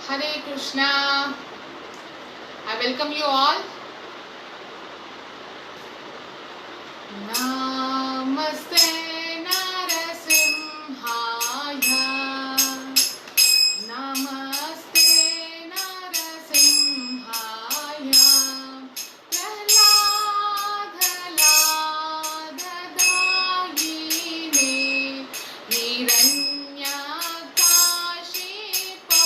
Hare Krishna. I welcome you all. Namaste Narasimhaya. Namaste Narasimhaya. Praladadayine Hiranyakashipo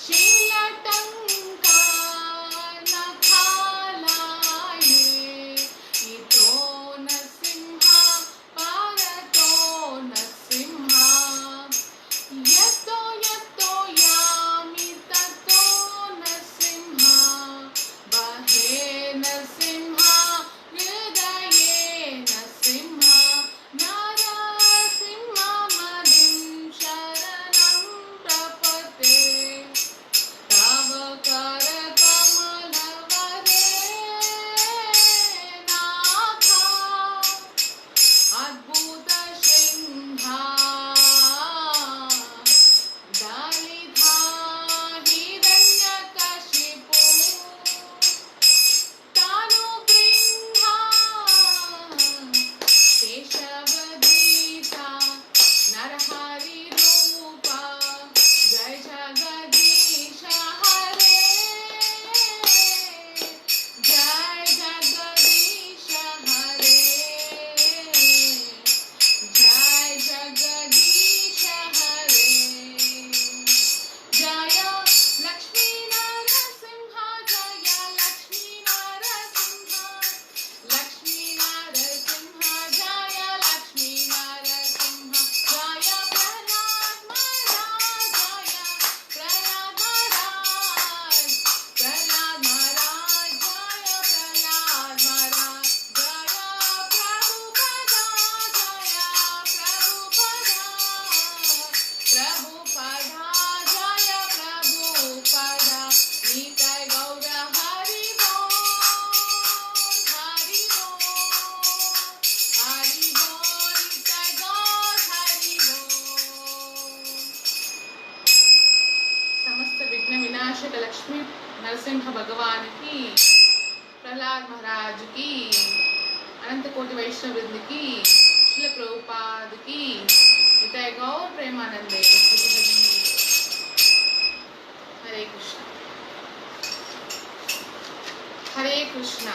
Shilatanka Nakhalaye Ito Nasimha Parato Nasimha Yato Yato Yami Tato Nasimha Bahe Nasimha Hridaye Nasimha Narasimha Madim Sharanam Prapate Tava Kara Kamalavare Natha Adbhuta Shingha Dalitha Hiranyakashipu Tanu Brinha Keshavadita Narahari Rupa Jai Jagadisha Hare Jai Jagadisha Hare Jai Jagadisha Hare Jaya Lakshmi Narasimha Jaya Lakshmi Narasimha Lakshmi Narasimha Jaya Lakshmi Narasimha Jaya Prahlad Maharaj Jaya Prahlad Maharaj Jaya Prahlad Maharaj Jaya Prabhupada Jaya Prabhupada Jaya Prabhupada Nitai Gaura Hari Bol Hari Bol Hari Bol Nitai Gaur Hari Bol समस्त विघ्न विनाशक लक्ष्मी नरसिंह भगवान की प्रहलाद महाराज की अनंत कोटि वैष्णव वृंद की श्रील प्रभुपाद की निताय गौर प्रेमानंदे हरे कृष्ण हरे कृष्ण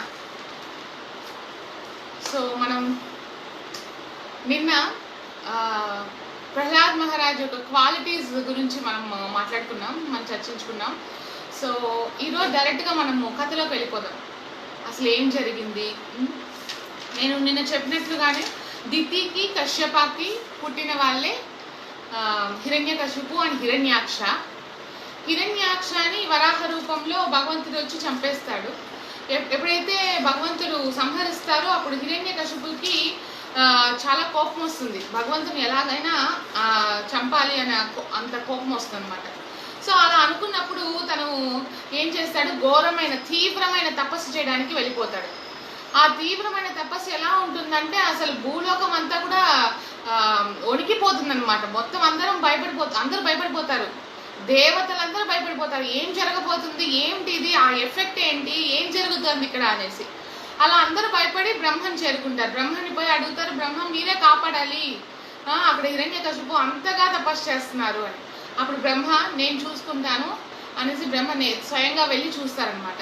సో మనం నిన్న ప్రహ్లాద్ మహారాజ్ యొక్క క్వాలిటీస్ గురించి మనం మాట్లాడుకున్నాం, మనం చర్చించుకున్నాం. సో ఈరోజు డైరెక్ట్గా మనము కథలోకి వెళ్ళిపోదాం. అసలు ఏం జరిగింది? నేను నిన్న చెప్పినట్లుగానే దితికి కశ్యపకి పుట్టిన వాళ్ళే హిరణ్యకశిపు అండ్ హిరణ్యాక్ష. హిరణ్యాక్షని వరాహ రూపంలో భగవంతుడు వచ్చి చంపేస్తాడు. ఎప్పుడైతే భగవంతుడు సంహరిస్తారో అప్పుడు హిరణ్యకశిపుకి చాలా కోపం వస్తుంది. భగవంతుని ఎలాగైనా చంపాలి అనే అంత కోపం వస్తుంది అనమాట. సో అలా అనుకున్నప్పుడు తను ఏం చేస్తాడు, ఘోరమైన తీవ్రమైన తపస్సు చేయడానికి వెళ్ళిపోతాడు. ఆ తీవ్రమైన తపస్సు ఎలా ఉంటుందంటే అసలు భూలోకం అంతా కూడా వణికిపోతుంది అనమాట. మొత్తం అందరూ భయపడిపోతారు. దేవతలందరూ భయపడిపోతారు. ఏం జరగబోతుంది, ఏంటి ఇది, ఆ ఎఫెక్ట్ ఏంటి, ఏం జరుగుతుంది ఇక్కడ అనేసి. అలా అందరూ భయపడి బ్రహ్మని చేరుకుంటారు. బ్రహ్మని పోయి అడుగుతారు, బ్రహ్మ మీరే కాపాడాలి, అక్కడ హిరణ్యకశిపు అంతగా తపస్సు చేస్తున్నారు అని. అప్పుడు బ్రహ్మ నేను చూసుకుంటాను అనేసి బ్రహ్మ స్వయంగా వెళ్ళి చూస్తారనమాట.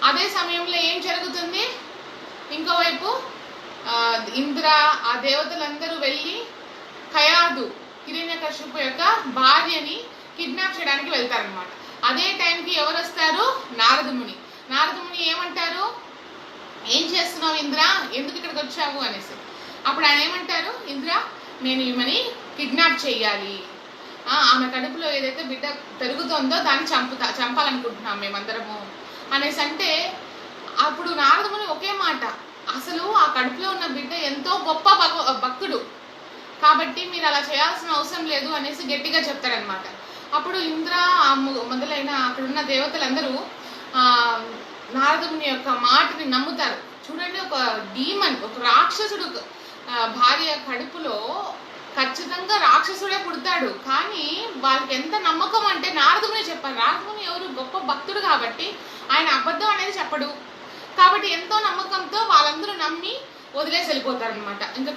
అదే సమయంలో ఏం జరుగుతుంది, ఇంకోవైపు ఇంద్ర ఆ దేవతలందరూ వెళ్ళి కయాదు హిరణ్యకశిపు యొక్క భార్యని కిడ్నాప్ చేయడానికి వెళ్తారనమాట. అదే టైంకి ఎవరు వస్తారు, నారదముని. నారదముని ఏమంటారు, ఏం చేస్తున్నావు ఇంద్ర, ఎందుకు ఇక్కడికి వచ్చావు అనేసి. అప్పుడు ఆయన ఏమంటారు, ఇంద్ర నేను ఈమెని కిడ్నాప్ చెయ్యాలి, ఆమె కడుపులో ఏదైతే బిడ్డ పెరుగుతుందో దాన్ని చంపాలనుకుంటున్నాం మేమందరము అనేసి అంటే, అప్పుడు నారదముని ఒకే మాట, అసలు ఆ కడుపులో ఉన్న బిడ్డ ఎంతో గొప్ప భక్తుడు కాబట్టి మీరు అలా చేయాల్సిన అవసరం లేదు అనేసి గట్టిగా చెప్తారనమాట. అప్పుడు ఇంద్ర మొదలైన అక్కడున్న దేవతలందరూ నారదుని యొక్క మాటని నమ్ముతారు. చూడండి, ఒక డీమన్, ఒక రాక్షసుడు భార్య కడుపులో ఖచ్చితంగా రాక్షసుడే పుడతాడు. కానీ వాళ్ళకి ఎంత నమ్మకం అంటే నారదుని చెప్పారు. నారదుని ఎవరు గొప్ప భక్తుడు కాబట్టి ఆయన అబద్ధం అనేది చెప్పడు. కాబట్టి ఎంతో నమ్మకంతో వాళ్ళందరూ నమ్మి వదిలేసి వెళ్ళిపోతారు అనమాట. ఇంకా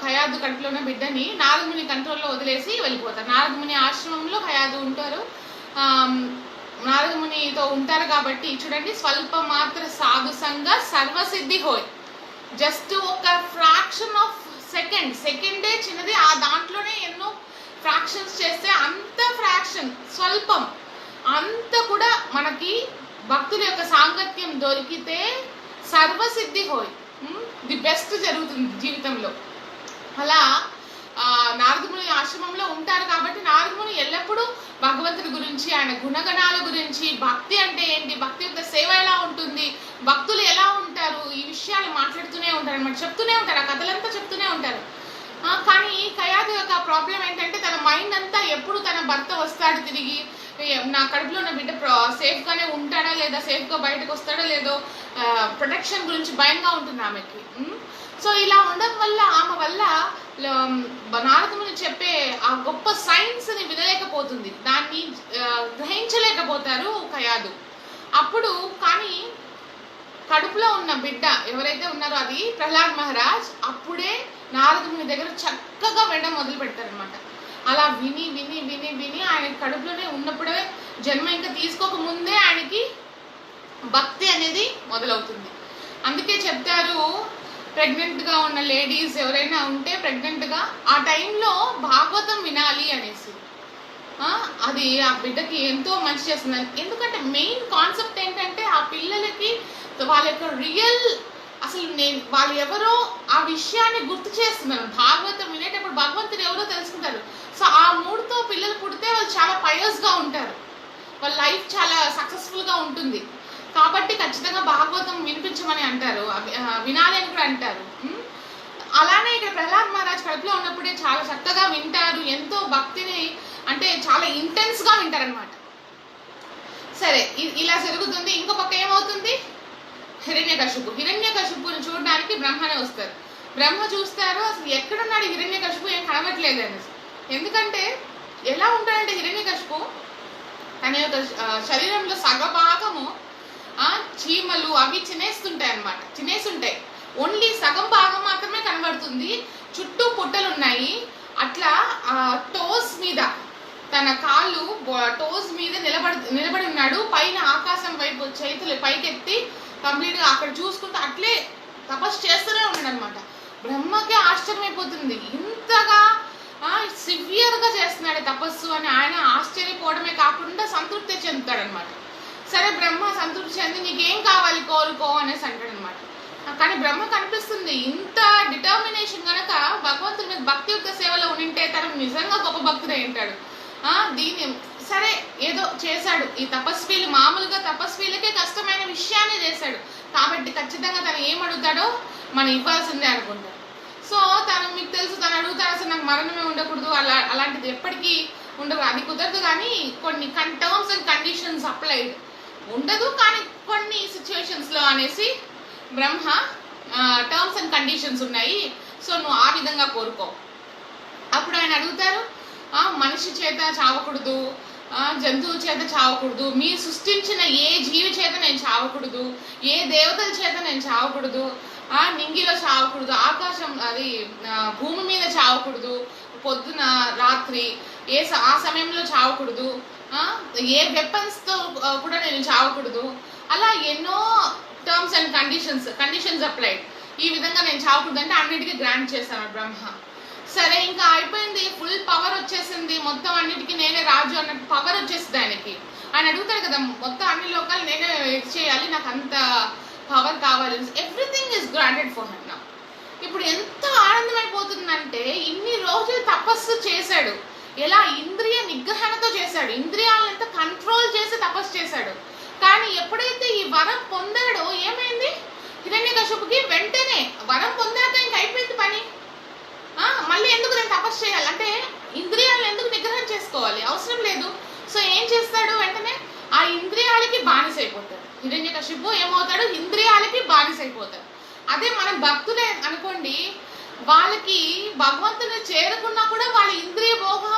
కయాదు కడుపులో ఉన్న బిడ్డని నారదుని కంట్రోల్లో వదిలేసి వెళ్ళిపోతారు. నారదుని ఆశ్రమంలో కయాదు ఉంటారు. నారదునితో ఉంటారు కాబట్టి చూడండి, స్వల్ప మాత్ర సాధు సంగ సర్వసిద్ధి హోయ్. జస్ట్ ఒక ఫ్రాక్షన్ ఆఫ్ సెకండే చిన్నది, ఆ దాంట్లోనే ఎన్నో ఫ్రాక్షన్స్ చేస్తే అంత ఫ్రాక్షన్ స్వల్పం అంత కూడా మనకి భక్తుల యొక్క సాంగత్యం దొరికితే సర్వసిద్ధి హోయ్, ది బెస్ట్ జరుగుతుంది జీవితంలో. అలా నారదుని ఆశ్రమంలో ఉంటారు కాబట్టి నారదుని ఎల్లప్పుడూ భగవంతుడి గురించి, ఆయన గుణగణాల గురించి, భక్తి అంటే ఏంటి, భక్తి యొక్క సేవ ఎలా ఉంటుంది, భక్తులు ఎలా ఉంటారు, ఈ విషయాలు మాట్లాడుతూనే ఉంటారు అనమాట. చెప్తూనే ఉంటారు, ఆ కథలంతా చెప్తూనే ఉంటారు. కానీ కయాదు యొక్క ప్రాబ్లం ఏంటంటే తన మైండ్ అంతా ఎప్పుడు తన భర్త వస్తాడు తిరిగి, నా కడుపులో ఉన్న బిడ్డ సేఫ్గానే ఉంటాడా లేదా, సేఫ్గా బయటకు వస్తాడో లేదో, ప్రొటెక్షన్ గురించి భయంగా ఉంటుంది ఆమెకి. సో ఇలా ఉండడం వల్ల ఆమె వల్ల నారదుని చెప్పే ఆ గొప్ప సైన్స్ని వినలేకపోతుంది, దాన్ని గ్రహించలేకపోతారు కయాదు. అప్పుడు కానీ కడుపులో ఉన్న బిడ్డ ఎవరైతే ఉన్నారో అది ప్రహ్లాద్ మహారాజ్, అప్పుడే నారదుని దగ్గర చక్కగా వినడం మొదలు పెడతారనమాట. అలా విని విని విని విని ఆయన కడుపులోనే ఉన్నప్పుడే, జన్మ ఇంకా తీసుకోక ముందే ఆయనకి భక్తి అనేది మొదలవుతుంది. అందుకే చెప్తారు, ప్రెగ్నెంట్గా ఉన్న లేడీస్ ఎవరైనా ఉంటే ప్రెగ్నెంట్గా ఆ టైంలో భాగవతం వినాలి అనేసి. అది ఆ బిడ్డకి ఎంతో మంచి చేస్తుంది. ఎందుకంటే మెయిన్ కాన్సెప్ట్ ఏంటంటే ఆ పిల్లలకి వాళ్ళ యొక్క రియల్ అసలు వాళ్ళు ఎవరో ఆ విషయాన్ని గుర్తు చేస్తున్నారు. భాగవతం వినేటప్పుడు భగవంతుడు ఎవరో తెలుసుకుంటారు. సో ఆ మూడుతో పిల్లలు పుడితే వాళ్ళు చాలా పయస్గా ఉంటారు, వాళ్ళ లైఫ్ చాలా సక్సెస్ఫుల్గా ఉంటుంది. కాబట్టి ఖచ్చితంగా భాగవతం వినిపించమని అంటారు, వినాలి అని కూడా అంటారు. అలానే ఇక్కడ ప్రహ్లాద్ మహారాజ్ కడుపులో ఉన్నప్పుడే చాలా చక్కగా వింటారు, ఎంతో భక్తిని అంటే చాలా ఇంటెన్స్గా వింటారనమాట. సరే, ఇలా జరుగుతుంది. ఇంకో పక్క ఏమవుతుంది, హిరణ్యకశిపుని చూడడానికి బ్రహ్మనే వస్తారు. బ్రహ్మ చూస్తారు, అసలు ఎక్కడున్నాడు హిరణ్యకశిపు, ఏం కనబట్టలేదు అనేసి. ఎందుకంటే ఎలా ఉంటాడంటే హిరణ్యకశిపు తన యొక్క శరీరంలో సగభాగము చీమలు అవి తినేస్తుంటాయి అన్నమాట, తినేస్తుంటాయి. ఓన్లీ సగం భాగం మాత్రమే కనబడుతుంది, చుట్టూ పుట్టలు ఉన్నాయి. అట్లా టోస్ మీద తన కాళ్ళు టోస్ మీద నిలబడి ఉన్నాడు. పైన ఆకాశం వైపు చేతులు పైకెత్తి కంప్లీట్గా అక్కడ చూసుకుంటూ అట్లే తపస్సు చేస్తూనే ఉన్నాడు అనమాట. బ్రహ్మకి ఆశ్చర్యమైపోతుంది, ఇంతగా సివియర్గా చేస్తున్నాడు తపస్సు అని. ఆయన ఆశ్చర్యపోవడమే కాకుండా సంతృప్తి చెందుతాడు అనమాట. సరే, బ్రహ్మ సంతృప్తి చెంది నీకేం కావాలి కోరుకో అనేసి అంటాడు అనమాట. కానీ బ్రహ్మ కనిపిస్తుంది ఇంత డిటర్మినేషన్ కనుక భగవంతుడి మీద భక్తి యొక్క సేవలో ఉంటే తను నిజంగా గొప్ప భక్తుడే ఉంటాడు. దీన్ని సరే ఏదో చేశాడు. ఈ తపస్వీలు మామూలుగా తపస్వీలకే కష్టమైన విషయాన్ని చేశాడు కాబట్టి ఖచ్చితంగా తను ఏం అడుగుతాడో మనం ఇవ్వాల్సిందే అనుకుంటాడు. సో తను మీకు తెలుసు, తను అడుగుతాడు అసలు నాకు మరణమే ఉండకూడదు, అలాంటిది ఎప్పటికీ ఉండదు, అది కుదరదు. కానీ కొన్ని టర్మ్స్ అండ్ కండిషన్స్ అప్లైడ్ ఉండదు, కానీ కొన్ని సిచ్యువేషన్స్లో అనేసి బ్రహ్మ టర్మ్స్ అండ్ కండిషన్స్ ఉన్నాయి, సో నువ్వు ఆ విధంగా కోరుకో. అప్పుడు ఆయన అడుగుతారు, మనిషి చేత చావకూడదు, జంతువు చేత చావకూడదు, మీరు సృష్టించిన ఏ జీవి చేత నేను చావకూడదు, ఏ దేవతల చేత నేను చావకూడదు, నింగిలో చావకూడదు, ఆకాశం అది భూమి మీద చావకూడదు, పొద్దున రాత్రి ఆ సమయంలో చావకూడదు, ఏ వెపన్స్తో కూడా నేను చావకూడదు. అలా ఎన్నో టర్మ్స్ అండ్ కండిషన్స్ అప్లైడ్. ఈ విధంగా నేను చావకూడదు అంటే అన్నిటికీ గ్రాంట్ చేశాను బ్రహ్మ. సరే, ఇంకా అయిపోయింది, ఫుల్ పవర్ వచ్చేసింది, మొత్తం అన్నిటికీ నేనే రాజు అన్నట్టు పవర్ వచ్చేసింది ఆయనకి. ఆయన అడుగుతాడు కదా, మొత్తం అన్ని లోకాలు నేనే చేయాలి, నాకు అంత పవర్ కావాలి. Everything is granted for him now. ఇప్పుడు ఎంత ఆనందమైపోతుందంటే ఇన్ని రోజులు తపస్సు చేశాడు, ఎలా ఇంద్రియ నిగ్రహణతో చేశాడు, ఇంద్రియాలను ఎంత కంట్రోల్ చేసి తపస్సు చేశాడు. కానీ ఎప్పుడైతే ఈ వరం పొందాడో ఏమైంది, హిరణ్యకశిపుకి వెంటనే వరం పొందాక ఇంక అయిపోయింది పని. మళ్ళీ ఎందుకు నేను తపస్సు చేయాలి అంటే ఇంద్రియాలను ఎందుకు నిగ్రహం చేసుకోవాలి, అవసరం లేదు. సో ఏం చేస్తాడు, వెంటనే ఆ ఇంద్రియాలకి బానిసైపోతాడు. హిరణ్యకశిపు ఏమవుతాడు, ఇంద్రియాలకి బానిసైపోతాడు. అదే మనం భక్తులే అనుకోండి, వాళ్ళకి భగవంతుని చేరుకున్నా కూడా వాళ్ళ ఇంద్రియ భోగం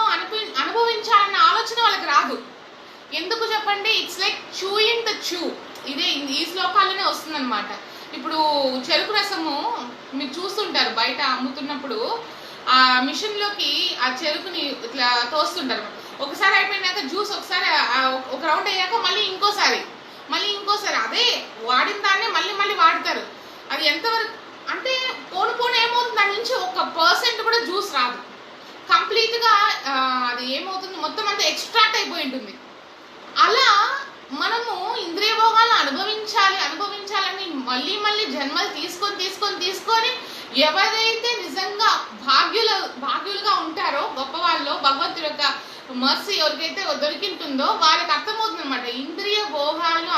అనుభవించాలన్న ఆలోచన వాళ్ళకి రాదు. ఎందుకు చెప్పండి? ఇట్స్ లైక్ చూయింగ్ ద చూ. ఇదే ఈ శ్లోకాల్లోనే వస్తుందన్నమాట. ఇప్పుడు చెరుకు రసము మీరు చూస్తుంటారు బయట అమ్ముతున్నప్పుడు, ఆ మిషన్లోకి ఆ చెరుకుని ఇట్లా తోస్తుంటారు. ఒకసారి అయిపోయినాక జ్యూస్ ఒకసారి ఒక రౌండ్ అయ్యాక మళ్ళీ ఇంకోసారి అదే వాడిన దాన్నే మళ్ళీ మళ్ళీ వాడతారు. అది ఎంతవరకు అంటే పోను ఏమవుతుంది, దాని నుంచి 1% కూడా జ్యూస్ రాదు. కంప్లీట్గా అది ఏమవుతుంది, మొత్తం అంతా ఎక్స్ట్రాక్ట్ అయిపోయి ఉంటుంది. అలా మనము ఇంద్రియ భోగాలను అనుభవించాలని మళ్ళీ జన్మలు తీసుకొని ఎవరైతే నిజంగా భాగ్యులుగా ఉంటారో గొప్పవాళ్ళు, భగవంతుడి యొక్క మర్సీ ఎవరికైతే దొరికింటుందో వాళ్ళకి అర్థమవుతుంది అనమాట. ఇంద్రియ భోగాలను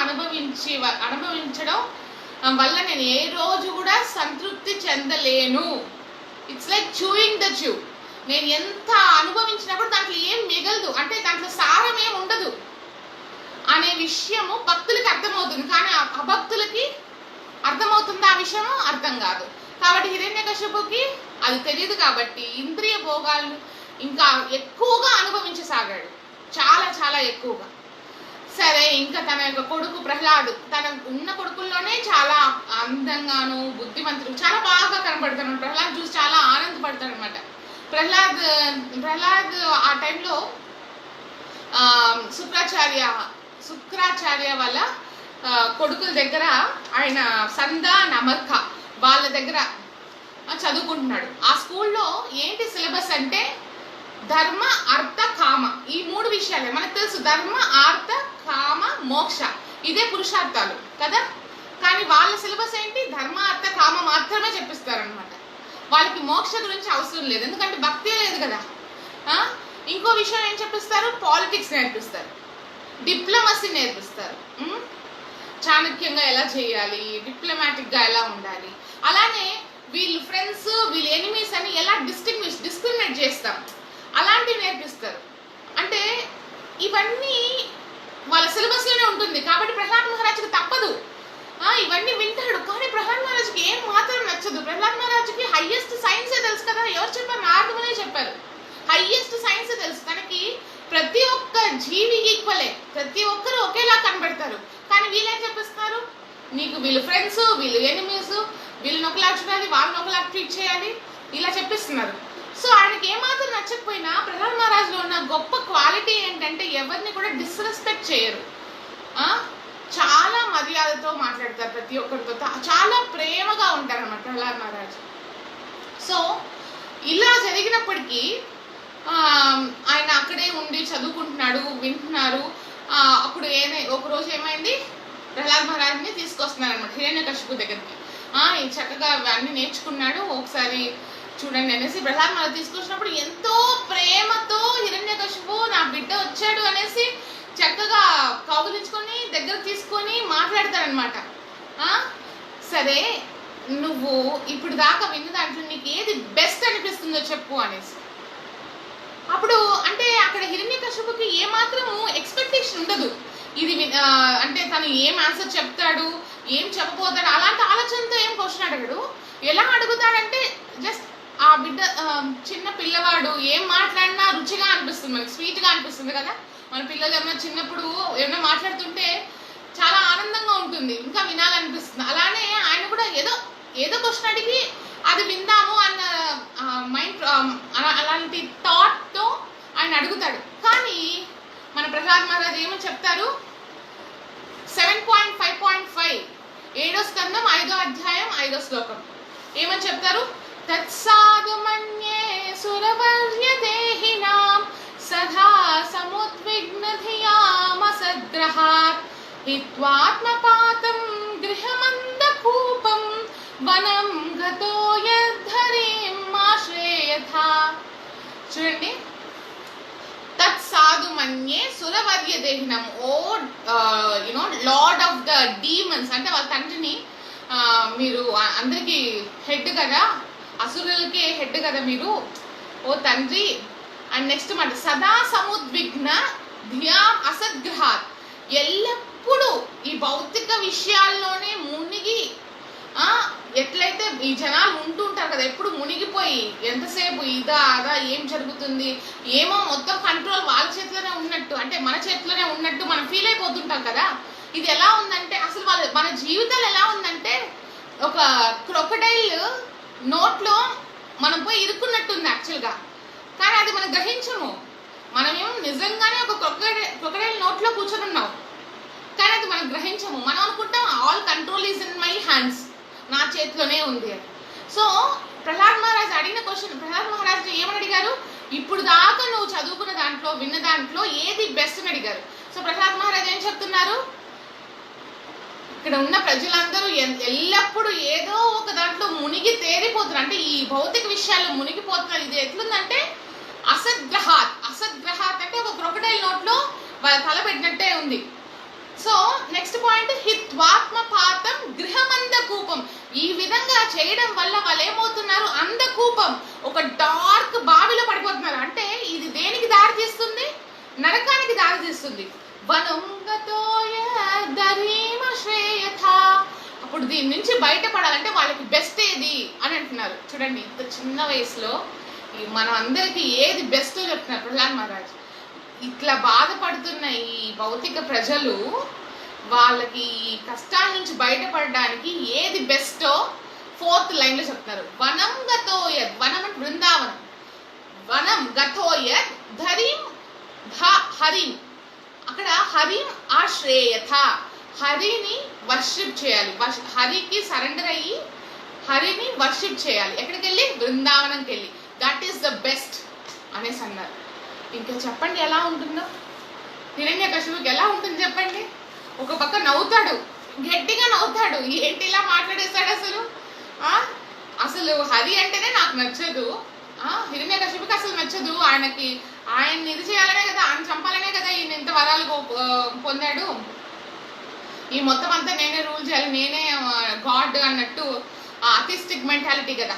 అనుభవించడం వల్ల నేను ఏ రోజు కూడా సంతృప్తి చెందలేను. ఇట్స్ లైక్ చూయింగ్ ద చూ. నేను ఎంత అనుభవించినప్పుడు దాంట్లో ఏం మిగలదు, అంటే దాంట్లో సారం ఏం ఉండదు అనే విషయము భక్తులకి అర్థమవుతుంది. కానీ అభక్తులకి అర్థమవుతుంది ఆ విషయము అర్థం కాదు. కాబట్టి హిరణ్యకశిపుకి అది తెలియదు కాబట్టి ఇంద్రియ భోగాలను ఇంకా ఎక్కువగా అనుభవించసాగాడు, చాలా ఎక్కువగా. సరే, ఇంకా తన యొక్క కొడుకు ప్రహ్లాద్, తన ఉన్న కొడుకుల్లోనే చాలా అందంగాను బుద్ధిమంతుడు చాలా బాగా కనపడతాడు. ప్రహ్లాద్ చూసి చాలా ఆనందపడతాడు అనమాట. ప్రహ్లాద్ ఆ టైంలో శుక్రాచార్య వాళ్ళ కొడుకుల దగ్గర, ఆయన సందా నమర్క వాళ్ళ దగ్గర చదువుకుంటున్నాడు. ఆ స్కూల్లో ఏంటి సిలబస్ అంటే ధర్మ, అర్థ, కామ, ఈ 3 విషయాలే మనకు తెలుసు. ధర్మ, అర్థ, కామ, మోక్ష, ఇదే పురుషార్థాలు కదా. కానీ వాళ్ళ సిలబస్ ఏంటి? ధర్మ, అర్థ, కామ మాత్రమే చెప్పిస్తారనమాట. వాళ్ళకి మోక్ష గురించి అవసరం లేదు, ఎందుకంటే భక్తి లేదు కదా. ఇంకో విషయం ఏం చెప్పిస్తారు? పాలిటిక్స్ నేర్పిస్తారు, డిప్లొమసీ నేర్పిస్తారు, చాణక్యంగా ఎలా చేయాలి, డిప్లొమాటిక్గా ఎలా ఉండాలి, అలానే వీళ్ళు ఫ్రెండ్స్ వీళ్ళు ఎనిమీస్ అని ఎలా డిస్క్రిమినేట్ చేస్తాం అలాంటివి నేర్పిస్తారు. అంటే ఇవన్నీ వాళ్ళ సిలబస్లోనే ఉంటుంది. కాబట్టి ప్రహ్లాద్ మహారాజుకి తప్పదు, ఇవన్నీ వింటాడు. కానీ ప్రహ్లాద్ మహారాజుకి ఏం మాత్రం నచ్చదు. ప్రహ్లాద్ మహారాజుకి హైయెస్ట్ సైన్సే తెలుసు కదా. ఎవరు చెప్పారు? నారదుడే చెప్పారు. హైయెస్ట్ సైన్సే తెలుసు. తనకి ప్రతి ఒక్క జీవి ఈక్వలే, ప్రతి ఒక్కరు ఒకేలా కనబడతారు. కానీ వీళ్ళేం చెప్పిస్తారు? నీకు వీళ్ళు ఫ్రెండ్స్, వీళ్ళు ఎనిమీస్, వీళ్ళని ఒకలా చూడాలి, వాళ్ళని ఒకలా ట్రీట్ చేయాలి, ఇలా చెప్పిస్తున్నారు. సో ఆయనకి ఏమాత్రం నచ్చకపోయినా ప్రహ్లాద్ మహారాజులో ఉన్న గొప్ప క్వాలిటీ ఏంటంటే ఎవరిని కూడా డిస్రెస్పెక్ట్ చేయరు. చాలా మర్యాదతో మాట్లాడతారు, ప్రతి ఒక్కరితో చాలా ప్రేమగా ఉంటారు అన్నమాట ప్రహ్లాద్ మహారాజు. సో ఇలా జరిగినప్పటికీ ఆయన అక్కడే ఉండి చదువుకుంటున్నాడు, వింటున్నారు. అప్పుడు ఒకరోజు ఏమైంది, ప్రహ్లాద్ మహారాజ్ని తీసుకొస్తున్నారు అనమాట హిరణ్యకశిపు దగ్గరికి. చక్కగా అన్ని నేర్చుకున్నాడు, ఒకసారి చూడండి అనేసి ప్రహ్లాద్ మహారాజ్ తీసుకొచ్చినప్పుడు ఎంతో ప్రేమతో హిరణ్యకశిపు నా బిడ్డ వచ్చాడు అనేసి చక్కగా కౌగిలించుకొని దగ్గర తీసుకొని మాట్లాడతారనమాట. సరే, నువ్వు ఇప్పుడు దాకా విన్న దాంట్లో నీకు ఏది బెస్ట్ అనిపిస్తుందో చెప్పు అనేసి. అప్పుడు అంటే అక్కడ హిరణ్యకశిపుకి ఏమాత్రము ఎక్స్పెక్టేషన్ ఉండదు. ఇది అంటే తను ఏం ఆన్సర్ చెప్తాడు, ఏం చెప్పబోతాడు అలాంటి ఆలోచనతో ఏం క్వశ్చన్ అడగడు. ఎలా అడుగుతాడంటే జస్ట్ ఆ బిడ్డ చిన్న పిల్లవాడు ఏం మాట్లాడినా రుచిగా అనిపిస్తుంది, మనకి స్వీట్గా అనిపిస్తుంది కదా. మన పిల్లలు ఏమైనా చిన్నప్పుడు ఏమైనా మాట్లాడుతుంటే చాలా ఆనందంగా ఉంటుంది, ఇంకా వినాలనిపిస్తుంది. అలానే ఆయన కూడా ఏదో క్వశ్చన్ అడిగి అది విందాము అన్న మైండ్ అలాంటి థాట్తో ఆయన అడుగుతాడు. కానీ మన ప్రహ్లాద్ మహారాజ్ ఏమని చెప్తారు? 7.5.5 7వ స్కందం 5వ అధ్యాయం 5వ శ్లోకం ఏమని చెప్తారు? తత్సాధు మన్యే సురవర్య దేహినాం సదా సముద్విగ్న ధియామసద్గ్రహాత్ హిత్వాత్మపాతం గృహమందకూపం వనం గతో యద్ధరీం ఆశ్రయథా. చూడండి, తత్సాధు మన్యే సురవర్య దేహినం. ఓ లార్డ్ ఆఫ్ ద డీమన్స్, అంటే వాళ్ళ తండ్రిని మీరు అందరికి హెడ్ కదా, అసురులకే హెడ్ కదా మీరు, ఓ తండ్రి. అండ్ నెక్స్ట్ మాట సదా సముద్విగ్న ధియా అసద్గ్రహాత్, ఎల్లప్పుడూ ఈ భౌతిక విషయాల్లోనే మునిగి ఎట్లయితే ఈ జనాలు ఉంటుంటారు కదా ఎప్పుడు మునిగిపోయి ఎంతసేపు ఇదా అదా ఏం జరుగుతుంది ఏమో మొత్తం కంట్రోల్ వాళ్ళ చేతిలోనే ఉన్నట్టు, అంటే మన చేతిలోనే ఉన్నట్టు మనం ఫీల్ అయిపోతుంటాం కదా. ఇది ఎలా ఉందంటే అసలు మన జీవితాలు ఎలా ఉందంటే ఒక క్రొకడైల్ నోట్లో మనం పోయి ఇరుక్కున్నట్టుంది యాక్చువల్గా. కానీ అది మనం గ్రహించము. మనమేమో నిజంగానే ఒక క్రొకడైల్ నోట్లో కూర్చొని ఉన్నాం, కానీ అది మనం గ్రహించము. మనం అనుకుంటాం all control is in my hands, నా చేతిలోనే ఉంది అని. సో ప్రహ్లాద్ మహారాజ్ అడిగిన క్వశ్చన్, ప్రహ్లాద్ మహారాజ్ ఏమని అడిగారు, ఇప్పుడు దాకా నువ్వు చదువుకున్న దాంట్లో విన్న దాంట్లో ఏది బెస్ట్ అని అడిగారు. సో ప్రహ్లాద్ మహారాజ్ ఏం చెప్తున్నారు, ఇక్కడ ఉన్న ప్రజలందరూ ఎల్లప్పుడూ ఏదో ఒక దాంట్లో మునిగి తేలిపోతున్నారు, అంటే ఈ భౌతిక విషయాల్లో మునిగిపోతున్నారు. ఇది ఎట్లుందంటే అసద్గ్రహాత్ అంటే ఒక క్రొకడైల్ నోట్లో వాళ్ళ తల పెట్టినట్టే ఉంది. సో నెక్స్ట్ పాయింట్, హిత్వాత్మపాతం గృహమందకూపం. ఈ విధంగా చేయడం వల్ల వాళ్ళు ఏమవుతున్నారు, అందకూపం, ఒక డార్క్ బావిలో పడిపోతున్నారు. అంటే ఇది దేనికి దారి తీస్తుంది, నరకానికి దారి తీస్తుంది. అప్పుడు దీని నుంచి బయటపడాలంటే వాళ్ళకి బెస్ట్ ఏది అని అంటున్నారు. చూడండి ఇంత చిన్న వయసులో మనం అందరికి ఏది బెస్ట్ చెప్తున్నారు ప్రహ్లాద్ మహారాజ్. ఇట్లా బాధపడుతున్న ఈ భౌతిక ప్రజలు వాళ్ళకి కష్టాల నుంచి బయటపడడానికి ఏది బెస్టో 4th లైన్ లో చెప్తున్నారు. వనం గతోయత్, వనం అంటే బృందావనం, వనం గతోయత్ ధరిం హరిం, అక్కడ హరిం ఆశ్రేయథ, హరిని వర్షిప్ చేయాలి, హరికి సరెండర్ అయ్యి హరిని వర్షిప్ చేయాలి. ఎక్కడికి వెళ్ళి, బృందావనంకి వెళ్ళి. దట్ ఈస్ ద బెస్ట్ అనేసి అన్నారు. ఇంకా చెప్పండి ఎలా ఉంటుందో, హిరణ్యకశిపుకి ఎలా ఉంటుంది చెప్పండి. ఒక పక్క నవ్వుతాడు, గట్టిగా నవ్వుతాడు, ఏంటి ఇలా మాట్లాడేస్తాడు అసలు. అసలు హరి అంటేనే నాకు నచ్చదు, హిరణ్యకశిపుకి అసలు నచ్చదు. ఆయన్ని ఇది చేయాలనే కదా, ఆయన చంపాలనే కదా ఈయన ఇంత వరాలు పొందాడు. ఈ మొత్తం అంతా నేనే రూల్ చేయాలి, నేనే గాడ్ అన్నట్టు అథిస్టిక్ మెంటాలిటీ కదా,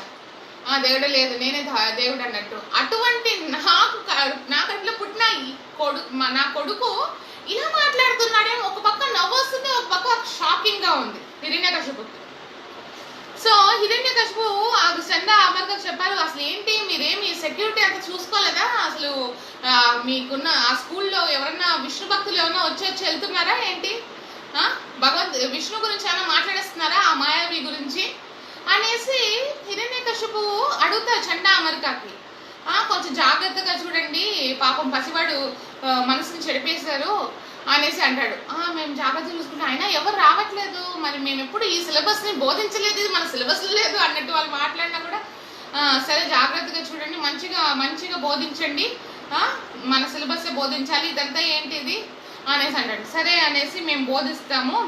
దేవుడు లేదు నేనే దేవుడు అన్నట్టు. అటువంటి నాకు అట్లా పుట్టిన నా కొడుకు ఇలా మాట్లాడుతున్నాడే, ఒక పక్క నవ్వు వస్తుంది, ఒక పక్క షాకింగ్ గా ఉంది హిరణ్యకశిపుకి. సో హిరణ్యకశిపు చందా అమర్గా చెప్పారు, అసలు ఏంటి మీరేమి సెక్యూరిటీ అంతా చూసుకోలేదా, అసలు మీకున్న ఆ స్కూల్లో ఎవరన్నా విష్ణు భక్తులు ఎవరన్నా వచ్చి వెళ్తున్నారా ఏంటి, విష్ణు గురించి ఏమైనా మాట్లాడేస్తున్నారా, ఆ మాయావి గురించి అనేసి హిరణ్యకశిపు అడుగుతారు చండా అమరికాకి. కొంచెం జాగ్రత్తగా చూడండి, పాపం పసివాడు మనసుని చెడిపేశారు అనేసి అంటాడు. మేము జాగ్రత్త చూసుకుంటాం, అయినా ఎవరు రావట్లేదు, మరి మేము ఎప్పుడు ఈ సిలబస్ ని బోధించలేదు, ఇది మన సిలబస్ లేదు అన్నట్టు వాళ్ళు మాట్లాడినా కూడా సరే జాగ్రత్తగా చూడండి, మంచిగా బోధించండి, మన సిలబస్ బోధించాలి, ఇదంతా ఏంటిది అనేసి అంటాడు. సరే అనేసి మేము బోధిస్తాము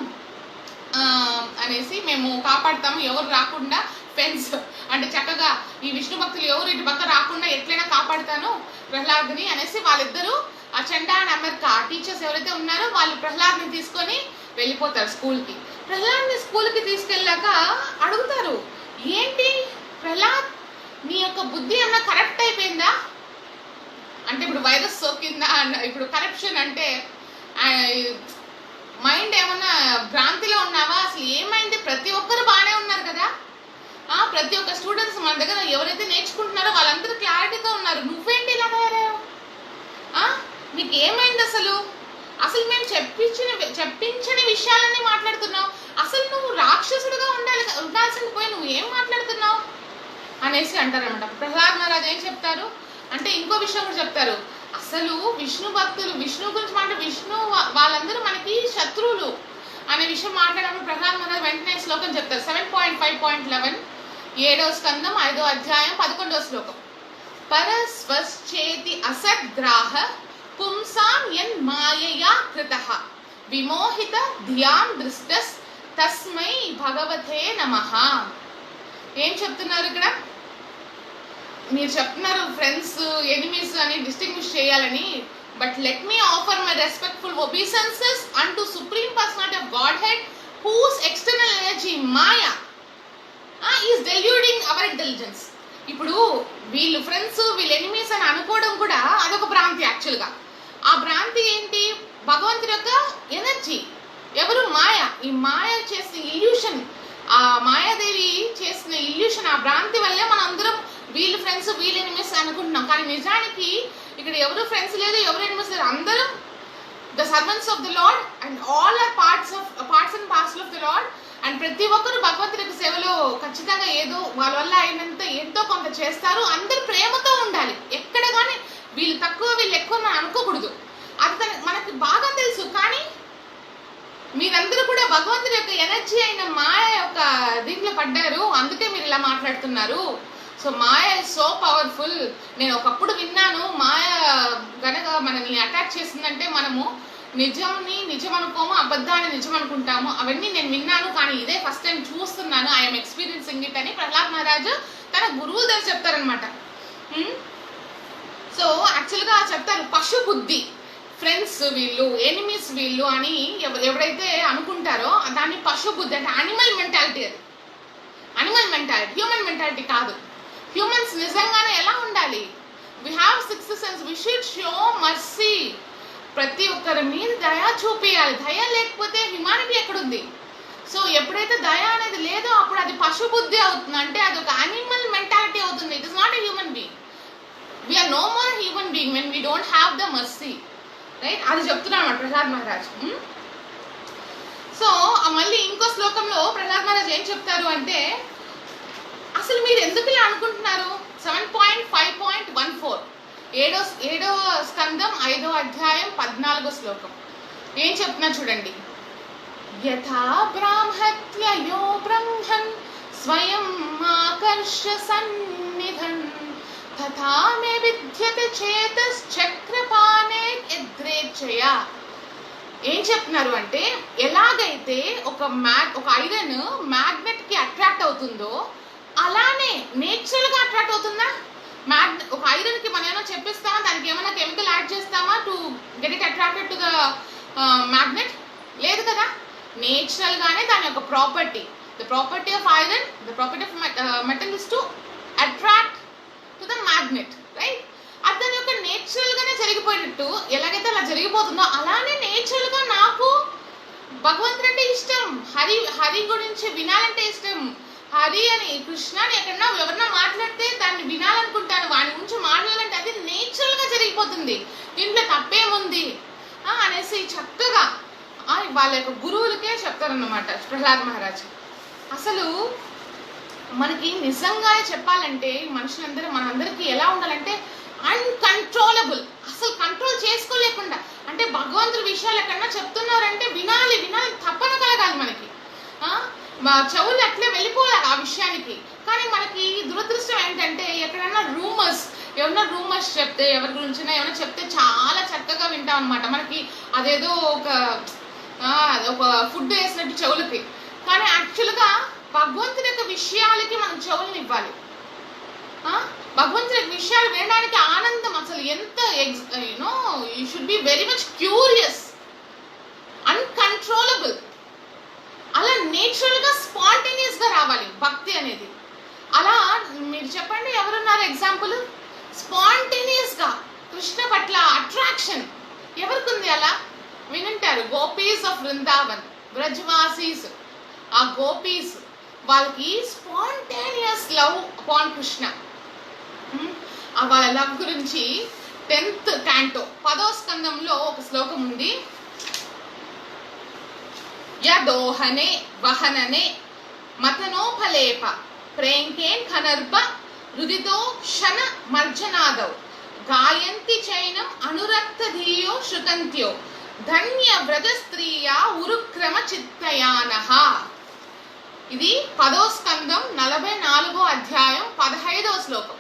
అనేసి మేము కాపాడుతాము, ఎవరు రాకుండా ఫెన్స్ అంటే చక్కగా ఈ విష్ణు భక్తులు ఎవరు ఇటు పక్క రాకుండా ఎట్లయినా కాపాడుతాను ప్రహ్లాద్ని అనేసి వాళ్ళిద్దరూ ఆ చండా అండ్ అమెరికా టీచర్స్ ఎవరైతే ఉన్నారో వాళ్ళు ప్రహ్లాద్ని తీసుకొని వెళ్ళిపోతారు స్కూల్కి. ప్రహ్లాద్ని స్కూల్కి తీసుకెళ్ళాక అడుగుతారు, ఏంటి ప్రహ్లాద్ నీ యొక్క బుద్ధి ఏమన్నా కరెక్ట్ అయిపోయిందా, అంటే ఇప్పుడు వైరస్ సోకిందా, ఇప్పుడు కరప్షన్ అంటే మైండ్ ఏమన్నా భ్రాంతిలో ఉన్నావా, అసలు ఏమైంది, ప్రతి ఒక్కరు బాగానే ఉన్నారు కదా, ప్రతి ఒక్క స్టూడెంట్స్ మన దగ్గర ఎవరైతే నేర్చుకుంటున్నారో వాళ్ళందరూ క్లారిటీగా ఉన్నారు, నువ్వేంటి ఇలా తయారయ్యావు, నీకు ఏమైంది అసలు మేము చెప్పించని విషయాలన్నీ మాట్లాడుతున్నావు, అసలు నువ్వు రాక్షసుడుగా ఉండాల్సింది పోయి నువ్వు ఏం మాట్లాడుతున్నావు అనేసి అంటారన్నమాట. ప్రహ్లాద్ మహారాజ్ ఏం చెప్తారు అంటే ఇంకో విషయం కూడా చెప్తారు, అసలు విష్ణు భక్తులు విష్ణు గురించి విష్ణు వాళ్ళందరూ మనకి శత్రువులు అనే విషయం మాట్లాడినప్పుడు ప్రహ్లాద్ మహారాజ్ వెంటనే శ్లోకం చెప్తారు. 7.5.11 7వ స్కందం 5వ అధ్యాయం 11వ శ్లోకం. పరస్వశ్చేతి అసద్గ్రాహ పుంసాం యన్ మాయయా కృతః విమోహిత ధియాం దృష్టస్ తస్మై భగవతే నమః. ఏం చెప్తున్నారు ఇక్కడ, మీరు చెప్తున్నారు ఫ్రెండ్స్ ఎనిమీస్ అని డిస్టింగ్విష్ చేయాలని, but let me offer my respectful obeisances అంటూ supreme personality of godhead whose external energy maya is deluding our intelligence. ఇప్పుడు వీళ్ళు ఫ్రెండ్స్ వీళ్ళు ఎనిమీస్ అని అనుకోవడం కూడా అదొక భ్రాంతి యాక్చువల్గా. ఆ భ్రాంతి ఏంటి, భగవంతుడి యొక్క ఎనర్జీ, ఎవరు మాయ, ఈ మాయ చేసే ఇల్యూషన్, ఆ ఆ మాయాదేవి చేసిన ఇల్యూషన్, ఆ భ్రాంతి వల్లే మనం అందరం వీళ్ళు ఫ్రెండ్స్ వీళ్ళు ఎనిమిస్ అనుకుంటున్నాం. కానీ నిజానికి ఇక్కడ ఎవరు ఫ్రెండ్స్ లేదు, ఎవరు ఎనిమిస్ లేదు, అందరూ the servants of the lord and all are parts and parcel of the lord. And ప్రతి ఒక్కరు భగవంతుడి యొక్క సేవలో ఖచ్చితంగా ఏదో వాళ్ళ వల్ల అయినంత ఎంతో కొంత చేస్తారు. అందరూ ప్రేమతో ఉండాలి. ఎక్కడ కానీ వీళ్ళు తక్కువ వీళ్ళు ఎక్కువ మనం అనుకోకూడదు. అది మనకి బాగా తెలుసు. కానీ మీరందరూ కూడా భగవంతుడి యొక్క ఎనర్జీ అయిన మాయ యొక్క దీంట్లో పడ్డారు, అందుకే మీరు ఇలా మాట్లాడుతున్నారు. So maya is so powerful. నేను ఒకప్పుడు విన్నాను, మాయ గనక మనల్ని అటాక్ చేసిందంటే మనము నిజంని నిజం అనుకోము, అబద్ధాన్ని నిజం అనుకుంటాము. అవన్నీ నేను విన్నాను, కానీ ఇదే ఫస్ట్ టైం చూస్తున్నాను. ఐఎమ్ ఎక్స్పీరియన్సింగ్ ఇట్ అని ప్రహ్లాద్ మహారాజు తన గురువు దగ్గర చెప్తారనమాట. సో యాక్చువల్గా చెప్తారు, పశు బుద్ధి ఫ్రెండ్స్ వీళ్ళు, ఎనిమీస్ వీళ్ళు అని ఎవరైతే అనుకుంటారో దాన్ని పశు బుద్ధి అంటే యానిమల్ మెంటాలిటీ. అది యానిమల్ మెంటాలిటీ, హ్యూమన్ మెంటాలిటీ కాదు. హ్యూమన్స్ నిజంగానే ఎలా ఉండాలి? We have sixth sense, we should show mercy. ప్రతి ఒక్కరి మీద దయ చూపించాలి. దయ లేకపోతే హ్యుమానిటీ ఎక్కడుంది? సో ఎప్పుడైతే దయ అనేది లేదో అప్పుడు అది పశు బుద్ధి అవుతుంది, అంటే అది ఒక యానిమల్ మెంటాలిటీ అవుతుంది. It is not a human being. We are no more human being when we don't have the mercy, right? అది చెప్తున్నాను అన్నమాట ప్రహ్లాద్ మహారాజ్. సో మళ్ళీ ఇంకో శ్లోకంలో ప్రహ్లాద్ మహారాజ్ ఏం చెప్తారు అంటే, అసలు మీరు ఎందుకు ఇలా అనుకుంటున్నారు? 7.5.14 ఏడో స్కందం 5వ అధ్యాయం 14వ శ్లోకం ఏం చెప్తున్నా చూడండి. యథా బ్రాహ్మత్యయో బ్రహ్మన్ స్వయం ఆకర్ష సన్నిధన్ తథా మే విద్యతే చేతశ్చక్రపాణే యద్రేచ్ఛయ. ఏం చెప్తున్నారు అంటే, ఎలాగైతే ఒక ఐరన్ మ్యాగ్నెట్ కి అట్రాక్ట్ అవుతుందో అలానే నేచురల్ గా అట్రాక్ట్ అవుతుందా? ఒక ఐరన్ కి మనం ఏమైనా చెప్పిస్తామా, దానికి ఏమైనా కెమికల్ యాడ్ చేస్తామా to get it attracted to the magnet? లేదు కదా. నేచురల్ గానే దాని యొక్క property, the property of iron, the property of metal is to attract to the magnet, right? అది దాని యొక్క నేచురల్ గానే జరిగిపోయినట్టు ఎలాగైతే అలా జరిగిపోతుందో అలానే నేచురల్ గా నాకు భగవంతుడు అంటే ఇష్టం, హరి గురించి వినాలంటే ఇష్టం. హరి అని, కృష్ణ అని ఎక్కడన్నా ఎవరన్నా మాట్లాడితే దాన్ని వినాలనుకుంటాను, వాడి గురించి మాట్లాడాలంటే అది నేచురల్ గా జరిగిపోతుంది. దీంట్లో తప్పేముంది అనేసి చక్కగా వాళ్ళ యొక్క గురువులకే చెప్తారన్నమాట ప్రహ్లాద్ మహారాజ్. అసలు మనకి నిజంగానే చెప్పాలంటే మనుషులందరూ మనందరికీ ఎలా ఉండాలంటే అన్కంట్రోలబుల్, అసలు కంట్రోల్ చేసుకోలేకుండా. అంటే భగవంతుడి విషయాలు ఎక్కడన్నా చెప్తున్నారంటే వినాలి, తప్పన కలగాలి మనకి. చెవులు అట్లే వెళ్ళిపోవాలి ఆ విషయానికి. కానీ మనకి దురదృష్టం ఏంటంటే ఎక్కడన్నా ఎవరన్నా రూమర్స్ చెప్తే, ఎవరి గురించినా ఏమైనా చెప్తే చాలా చక్కగా వింటాం అనమాట. మనకి అదేదో ఒక ఫుడ్ వేసినట్టు చెవులకి. కానీ యాక్చువల్గా భగవంతుడి యొక్క విషయాలకి మనం చెవులను ఇవ్వాలి. భగవంతుడి విషయాలు వినడానికి ఆనందం అసలు ఎంత, you should be very much curious, uncontrollable. అలా నేచురల్ గా స్పాంటేనియస్ గా రావాలి భక్తి అనేది. అలా మీరు చెప్పండి ఎవరున్నారు ఎగ్జాంపుల్? స్పాంటేనియస్ గా కృష్ణ పట్ల అట్రాక్షన్ ఎవరికి ఉంది? అలా వినుంటారు, గోపీస్ ఆఫ్ వృందావన్, బ్రజ్వాసీస్. ఆ గోపీస్ వాళ్ళకి స్పాంటేనియస్ లవ్ అపాన్ కృష్ణ. వాళ్ళ లవ్ గురించి 10th canto 10వ స్కందంలో ఒక శ్లోకం ఉంది. యదోహనే వహననే మతనోఫలేప ప్రేంకేన్ ఖనర్భ రుదితో క్షణ మర్జనాదౌ గాయంతి చైనం అనురక్త ధీయో శృతంత్యో ధన్య వ్రత స్త్రీయా ఉరుక్రమ చిత్తయానః. ఇది 10వ స్కందం 44వ అధ్యాయం 15వ శ్లోకం.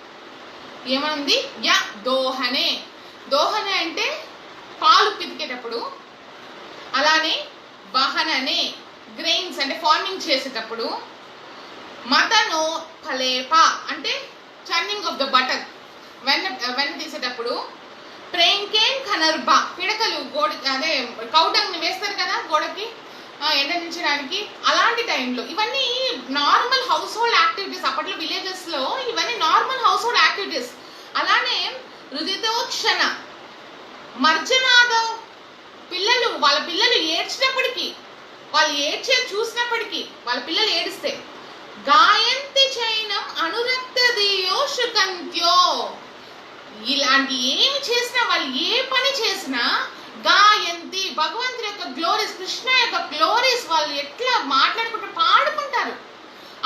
ఏమనుంది? య దోహనే. దోహనే అంటే పాలు పితికేటప్పుడు, అలానే వహననే గ్రెయిన్స్ అంటే ఫార్మింగ్ చేసేటప్పుడు, మతనో ఫలేప అంటే చర్నింగ్ ఆఫ్ ద బటర్ వెన్న తీసేటప్పుడు, ప్రేంకేన్ ఖనర్భ పిడకలు అదే కౌడంగ్ వేస్తారు కదా గోడకి ఎండనించడానికి, అలాంటి టైంలో ఇవన్నీ నార్మల్ హౌస్ హోల్డ్ యాక్టివిటీస్. అప్పట్లో విలేజెస్ లో ఇవన్నీ నార్మల్ హౌస్ హోల్డ్ యాక్టివిటీస్. అలానే హృదితోక్షణ మర్జనాదౌ వాళ్ళ పిల్లలు ఏడ్చినప్పటికీ, వాళ్ళు ఏడ్చే చూసినప్పటికీ, వాళ్ళ పిల్లలు ఏడిస్తే గాయంతి చైనం అనురక్త దియోషుకంత్యో. ఇలాంటి ఏమి చేసినా, వాళ్ళు ఏ పని చేసినా గాయంతి, భగవంతుడి యొక్క గ్లోరీస్, కృష్ణ యొక్క గ్లోరీస్ వాళ్ళు ఎట్లా మాట్లాడుకుంటూ పాడుకుంటారు.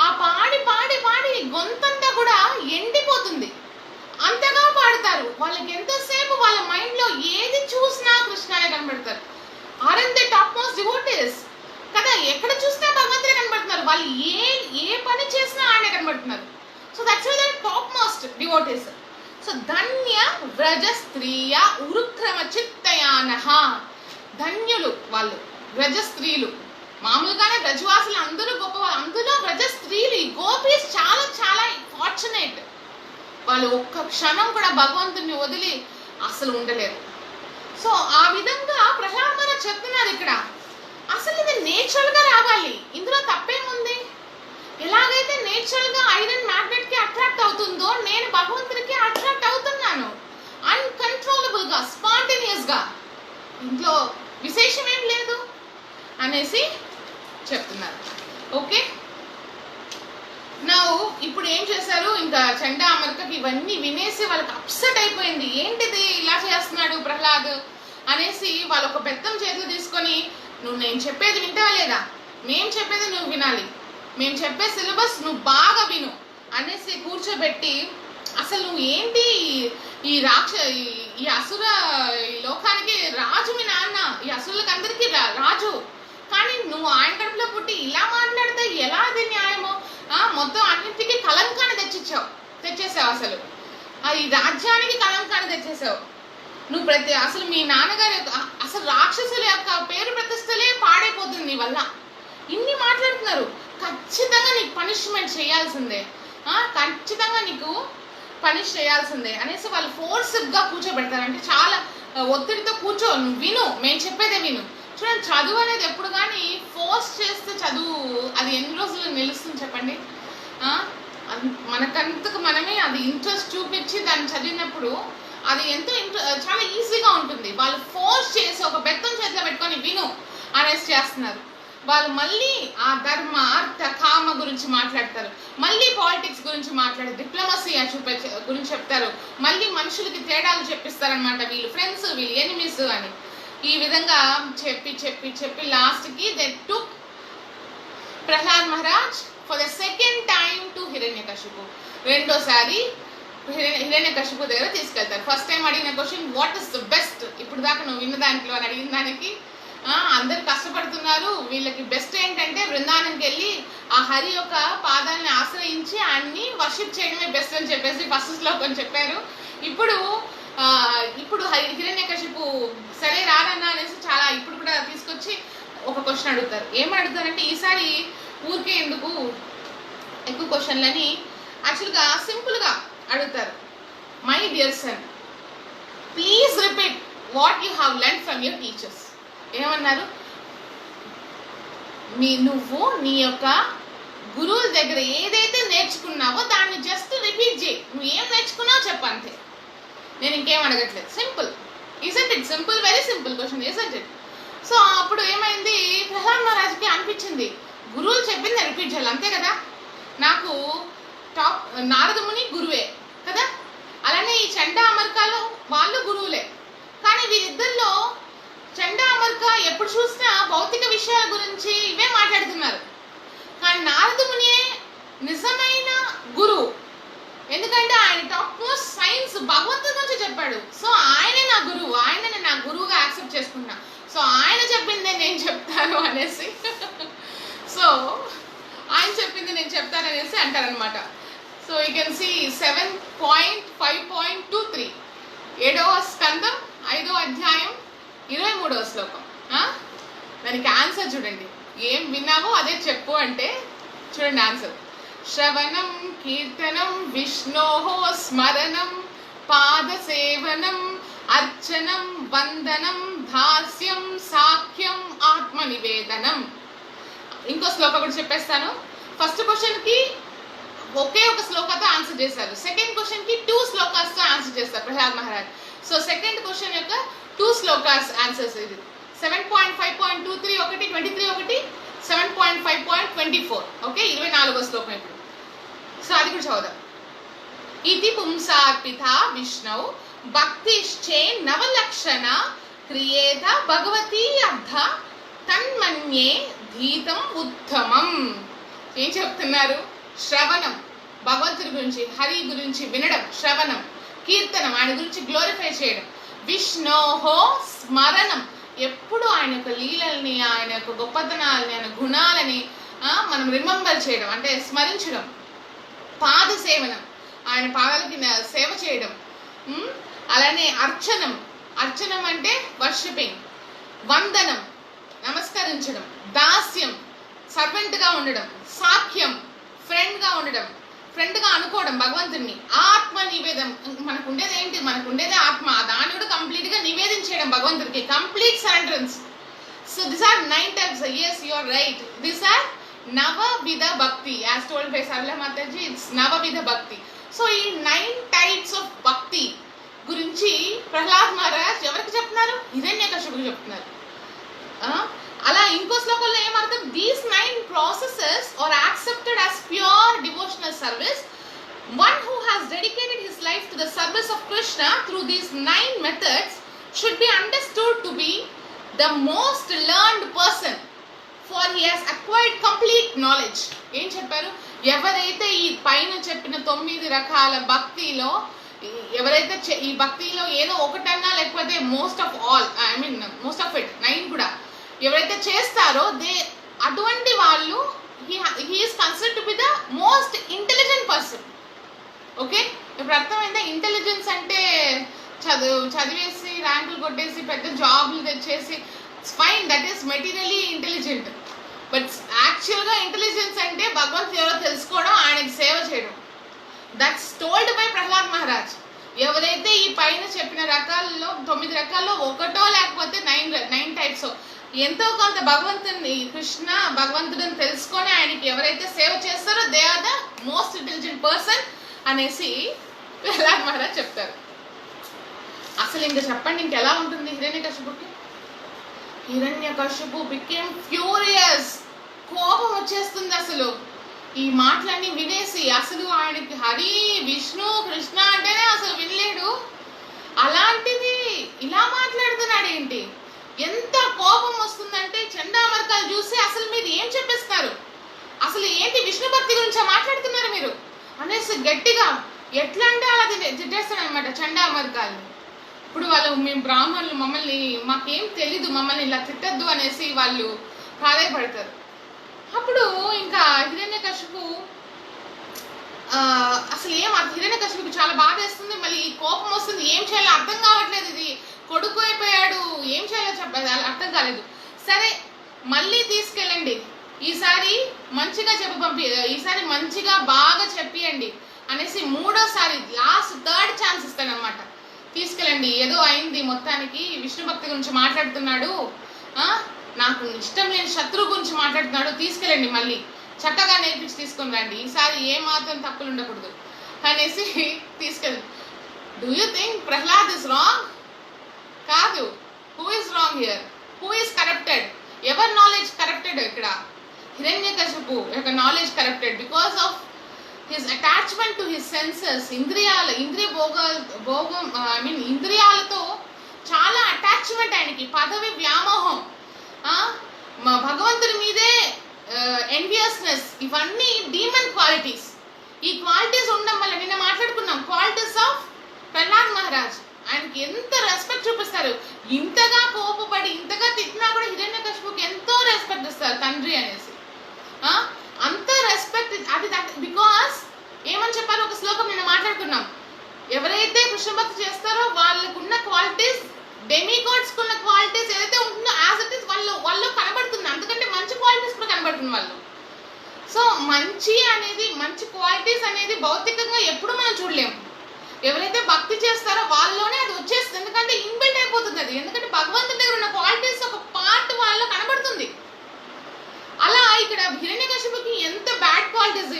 ఆ పాడి పాడి పాడి గొంతంతా కూడా ఎండిపోతుంది, అంతగా పాడతారు. వాళ్ళకి ఎంతసేపు వాళ్ళ మైండ్ లో ఏది చూసినా కృష్ణనే కనబడతారు. Aren't they top most devotees కదా, ఎక్కడ చూసినా భగవంతుడే కనబడుతున్నారు. వాళ్ళు ఏ పని చేసినా ఆయనే కనబడుతున్నారు. So that's why they top most devotees. So ధన్య వ్రజ స్త్రీయ ఉరుక్రమ చిత్తయానః. ధన్యులు వాళ్ళు, వ్రజ స్త్రీలు. మామూలుగానే బ్రజవాసులు అందరూ గొప్పవాళ్ళు, అందులో వ్రజ స్త్రీలు, ఈ గోపీస్ చాలా చాలా ఫార్చునేట్. వాళ్ళు ఒక్క క్షణం కూడా భగవంతుని వదిలి అసలు ఉండలేరు. సో ఆ విధంగా ప్రహ్లాద్ మహారాజ్ చెప్తున్నారు ఇక్కడ. అసలు ఇది నేచురల్ గా రావాలి, ఇందులో తప్పేముంది? ఎలాగైతే నేచురల్ గా ఐరన్ మ్యాగ్నెట్ కి అట్రాక్ట్ అవుతుందో, నేను భగవంతుడికి అట్రాక్ట్ అవుతున్నాను అన్కంట్రోలబుల్ గా, స్పాంటేనియస్ గా. ఇంట్లో విశేషం ఏం లేదు అనేసి చెప్తున్నారు. ఓకే, నా ఇప్పుడు ఏం చేశారు, ఇంకా చండా అమర్కకి ఇవన్నీ వినేసి వాళ్ళకి అప్సెట్ అయిపోయింది. ఏంటిది ఇలా చేస్తున్నాడు ప్రహ్లాద్ అనేసి వాళ్ళు ఒక బెత్తం చేతులు తీసుకొని, నువ్వు నేను చెప్పేది వింటావా లేదా, మేము చెప్పేది నువ్వు వినాలి, మేము చెప్పే సిలబస్ నువ్వు బాగా విను అనేసి కూర్చోబెట్టి, అసలు నువ్వు ఏంటి ఈ ఈ అసుర లోకానికి రాజు, మీ నాన్న ఈ అసురులకు అందరికీ రాజు, కానీ నువ్వు ఆయన కడుపులో పుట్టి ఇలా మాట్లాడితే ఎలా అది న్యాయమో? మొత్తం అన్నింటికి కలంకాన్ని తెచ్చేసావు. అసలు ఈ రాజ్యానికి కలంకాన్ని తెచ్చేసావు నువ్వు. అసలు మీ నాన్నగారి అసలు రాక్షసుల యొక్క పేరు ప్రతిష్టలే పాడైపోతుంది నీ వల్ల. ఇన్ని మాట్లాడుతున్నారు, ఖచ్చితంగా నీకు పనిష్మెంట్ చేయాల్సిందే, ఖచ్చితంగా నీకు పనిష్ చేయాల్సిందే అనేసి వాళ్ళు ఫోర్స్గా కూర్చోబెడతారు. అంటే చాలా ఒత్తిడితో కూర్చో, నువ్వు విను, మేము చెప్పేదే విను. చూడండి, చదువు అనేది ఎప్పుడు కానీ ఫోర్స్ చేస్తే చదువు అది ఎన్ని రోజులు నిలుస్తుంది చెప్పండి? మనకంతకు మనమే అది ఇంట్రెస్ట్ చూపించి దాన్ని చదివినప్పుడు అది ఎంతో చాలా ఈజీగా ఉంటుంది. వాళ్ళు ఫోర్స్ చేసి ఒక బెత్తం చేతిలో పెట్టుకొని విను అనేసి చేస్తున్నారు. వాళ్ళు మళ్ళీ ఆ ధర్మ అర్థ కామ గురించి మాట్లాడతారు, మళ్ళీ పాలిటిక్స్ గురించి మాట్లాడారు, డిప్లొమసీ గురించి చెప్తారు, మళ్ళీ మనుషులకి తేడాలు చెప్పిస్తారనమాట. వీళ్ళు ఫ్రెండ్స్, వీళ్ళు ఎనిమీస్ అని. ఈ విధంగా చెప్పి చెప్పి చెప్పి లాస్ట్కి they took Prahlad Maharaj for the second time to Hiranyakashipu. రెండోసారి హిరణ్యకశిపు దగ్గర తీసుకెళ్తారు. ఫస్ట్ టైం అడిగిన question what is the best, ఇప్పుడు దాకా నువ్వు విన్న దాంట్లో అని అడిగిన దానికి అందరు కష్టపడుతున్నారు, వీళ్ళకి బెస్ట్ ఏంటంటే బృందావనంకి వెళ్ళి ఆ హరి యొక్క పాదాలని ఆశ్రయించి ఆయన్ని వర్షిప్ చేయడమే బెస్ట్ అని చెప్పేసి ఫస్ట్ శ్లోకం చెప్పారు. ఇప్పుడు హిరణ్యకశిపు సరే రానన్నా అనేసి చాలా ఇప్పుడు కూడా తీసుకొచ్చి ఒక క్వశ్చన్ అడుగుతారు. ఏమని అడుగుతారంటే, ఈసారి ఊరికే ఎందుకు ఎక్కువ క్వశ్చన్లని యాక్చువల్గా సింపుల్గా అడుగుతారు. My dear son, please repeat what you have learned from your teachers. ఏమన్నారు? నువ్వు నీ యొక్క గురువుల దగ్గర ఏదైతే నేర్చుకున్నావో దాన్ని జస్ట్ రిపీట్ చేయి. నువ్వు ఏం నేర్చుకున్నావో చెప్పంతే, నేను ఇంకేం అడగట్లేదు. Simple, isn't it? Simple, very simple question, isn't it? So అప్పుడు ఏమైంది, ప్రహ్లాద్ మహారాజ్కి అనిపించింది గురువులు చెప్పింది రిపీట్ చేయాలి, అంతే కదా. నాకు టాప్ నారదముని గురువే కదా, అలానే ఈ చండా అమర్కాలో వాళ్ళు గురువులే. కానీ వీరిద్దరిలో చండా అమర్క ఎప్పుడు చూసినా భౌతిక విషయాల గురించి ఇవే మాట్లాడుతున్నారు. కానీ నారదమునియే నిజమైన గురువు, ఎందుకంటే ఆయన టాప్ మోస్ట్ సైన్స్ భగవంతుడి నుంచి చెప్పాడు. సో ఆయనే నా గురువు, ఆయనని నా గురువుగా యాక్సెప్ట్ చేసుకున్నా. సో ఆయన చెప్పిందే నేను చెప్తాను అనేసి సో ఆయన చెప్పింది నేను చెప్తాననేసి అంటారనమాట. సో యూ కెన్ సీ 7.5.23 7వ స్కందం 5వ అధ్యాయం 23వ శ్లోకం. దానికి ఆన్సర్ చూడండి, ఏం విన్నావో అదే చెప్పు అంటే చూడండి ఆన్సర్. శ్రవణం కీర్తనం విష్ణోః స్మరణం పాదసేవనం అర్చనం వందనం దాస్యం సాఖ్యం ఆత్మనివేదనం. ఇంకో శ్లోక కూడా చెప్పేస్తాను. ఫస్ట్ క్వశ్చన్కి ఒకే ఒక శ్లోకతో ఆన్సర్ చేశారు, సెకండ్ క్వశ్చన్కి 2 శ్లోకాస్తో ఆన్సర్ చేస్తారు Prahlad Maharaj. So second question యొక్క 2 శ్లోకాస్ ఆన్సర్స్. ఇది 7.5.23 ఒకటి, 23 ఒకటి, 7.5.24. ఓకే, 24వ శ్లోకం ఇప్పుడు. సో అది కూడా చదువుదాం. ఇతి పుంసార్పిత విష్ణు భక్తిశ్చే నవలక్షణ క్రియేత భగవతీ అర్థ తన్మన్యే ధీతం ఉత్తమం. ఏం చెప్తున్నారు? శ్రవణం, భగవంతుడి గురించి, హరి గురించి వినడం, శ్రవణం, కీర్తనం, ఆయన గురించి గ్లోరిఫై చేయడం, విష్ణోహో స్మరణం, ఎప్పుడు ఆయన యొక్క లీలల్ని, ఆయన యొక్క గొప్పతనాలని, ఆయన గుణాలని మనం రిమెంబర్ చేయడం అంటే స్మరించడం, పాద సేవనం, ఆయన పాదాలకి సేవ చేయడం, అలానే అర్చనం, అర్చనం అంటే వర్షిపింగ్, వందనం నమస్కరించడం, దాస్యం సర్వెంట్గా ఉండడం, సాఖ్యం ఫ్రెండ్గా ఉండడం, ఫ్రెండ్గా అనుకోవడం భగవంతుడిని, ఆత్మ నివేదం, మనకు ఉండేది ఏంటి? మనకు ఉండేది ఆత్మ, దాన్ని కూడా కంప్లీట్గా నివేదించడం భగవంతుడికి, complete surrenderance. So this are 9 types. Yes, you are right. These are Navavidha Bhakti. As told by Sarla Mataji, it's Navavidha Bhakti. So ఈ 9 types of Bhakti గురించి ప్రహ్లాద్ మహారాజ్ ఎవరికి చెప్తున్నారు? హిరణ్యకశిపుకి చెప్తున్నారు. అలా ఇంకో శ్లోకంలో ఏమర్థం? These 9 processes are accepted as pure devotional service. One who has dedicated his life to the service of Krishna through these 9 methods should be understood to be the most learned person, for he has acquired complete knowledge. ఏం చెప్పారు? ఎవరైతే ఈ పైన చెప్పిన 9 రకాల భక్తిలో ఎవరైతే ఈ భక్తిలో ఏదో ఒకటన్నా లేకపోతే మోస్ట్ ఆఫ్ ఇట్ 9 కూడా ఎవరైతే చేస్తారో అటువంటి వాళ్ళు he is considered to be the most intelligent person. Okay, ఇప్పుడు అర్థమైందా? ఇంటెలిజెన్స్ అంటే చదివేసి ర్యాంకులు కొట్టేసి పెద్ద జాబ్లు తెచ్చేసి fine, that is materially intelligent. But యాక్చువల్గా ఇంటెలిజెన్స్ అంటే భగవంతుడు ఎవరో తెలుసుకోవడం, ఆయనకి సేవ చేయడం. That's told by Prahlad Maharaj. ఎవరైతే ఈ పైన చెప్పిన రకాల్లో 9 రకాల్లో ఒకటో లేకపోతే 9 types ఎంతో కొంత భగవంతుని, కృష్ణ భగవంతుడిని తెలుసుకొని ఆయనకి ఎవరైతే సేవ చేస్తారో they are the most intelligent person అనేసి ప్రహ్లాద్ మహారాజ్ చెప్తారు. అసలు ఇంకా చెప్పండి, ఇంకెలా ఉంటుంది హిరణ్యకశిపుకి? హిరణ్యకశిపు బికేమ్ ఫ్యూరియస్, కోపం వచ్చేస్తుంది అసలు ఈ మాటలన్నీ వినేసి. అసలు ఆయనకి హరి, విష్ణు, కృష్ణ అంటేనే అసలు వినలేడు. అలాంటిది ఇలా మాట్లాడుతున్నాడు ఏంటి? ఎంత కోపం వస్తుందంటే చండామర్కాలు చూసి అసలు మీరు ఏం చెప్పేస్తారు, అసలు ఏంటి విష్ణు భక్తి గురించి మాట్లాడుతున్నారు మీరు అనేసి గట్టిగా ఎట్లా అంటే అలా తిట్టేస్తాడు అనమాట చండామర్కాలని. ఇప్పుడు వాళ్ళు మేము బ్రాహ్మణులు, మమ్మల్ని మాకేం తెలీదు, మమ్మల్ని ఇలా తిట్టద్దు అనేసి వాళ్ళు ప్రాధాయపడతారు. అప్పుడు ఇంకా హిరణ్యకశిపు అసలు హిరణ్యకశిపుకి చాలా బాధ వేస్తుంది, మళ్ళీ కోపం వస్తుంది, ఏం చేయాలో అర్థం కావట్లేదు, ఇది కొడుకు అయిపోయాడు, ఏం చేయాలో చెప్పాలి అర్థం కాలేదు. సరే మళ్ళీ తీసుకెళ్ళండి, ఈసారి మంచిగా ఈసారి మంచిగా బాగా చెప్పియండి అనేసి మూడోసారి లాస్ట్ 3rd ఛాన్స్ ఇస్తానమాట. తీసుకెళ్ళండి, ఏదో అయింది మొత్తానికి, విష్ణు భక్తి గురించి మాట్లాడుతున్నాడు, నాకు ఇష్టం లేని శత్రువు గురించి మాట్లాడుతున్నాడు, తీసుకెళ్ళండి, మళ్ళీ చక్కగా నేర్పించి తీసుకొని రండి, ఈసారి ఏ మాత్రం తప్పులు ఉండకూడదు అనేసి తీసుకెళ్ళండి. Do you think Prahlad is wrong? కాదు. Who is wrong here? Who is corrupted? ఎవర్ నాలెడ్జ్ కరప్టెడ్? ఇక్కడ హిరణ్యకశిపు యొక్క knowledge corrupted because of his attachment to his senses. ఇంద్రియాలతో చాలా అటాచ్మెంట్ ఆయనకి, పదవి వ్యామోహం, భగవంతుడి మీదే ఎన్వియస్నెస్, ఇవన్నీ డీమన్ క్వాలిటీస్. ఈ క్వాలిటీస్ ఉండడం వల్ల నిన్న మాట్లాడుకున్నాం క్వాలిటీస్ ఆఫ్ ప్రహ్లాద్ మహారాజ్. ఆయనకి ఎంత రెస్పెక్ట్ చూపిస్తారు, ఇంతగా కోపపడి ఇంతగా తిట్టినా కూడా హిరణ్యకశిపుకి ఎంతో రెస్పెక్ట్ ఇస్తారు తండ్రి అనేసి. అంత రెస్పెక్ట్ అది బికాస్ ఏమని చెప్పారు ఒక శ్లోకం నిన్న మాట్లాడుకున్నాం, ఎవరైతే కృష్ణ భక్తి చేస్తారో వాళ్ళకున్న క్వాలిటీస్, డెమిగాడ్స్ కున్న క్వాలిటీస్ ఏదైతే ఉంటుందో యాజ్ ఇట్ ఈస్ వాళ్ళు కనబడుతుంది, అందుకంటే మంచి క్వాలిటీస్ కూడా కనబడుతుంది వాళ్ళు. సో మంచి క్వాలిటీస్ అనేది భౌతికంగా ఎప్పుడు మనం చూడలేము. ఎవరైతే భక్తి చేస్తారో వాళ్ళలోనే అది వచ్చేస్తుంది, ఎందుకంటే ఇన్బిల్ట్ అయిపోతుంది అది, ఎందుకంటే భగవంతుడి దగ్గర ఉన్న క్వాలిటీస్ ఒక పార్ట్ వాళ్ళలో కనబడుతుంది. అలా ఇక్కడ హిరణ్యకశిపుకి ఎంత బ్యాడ్ క్వాలిటీస్,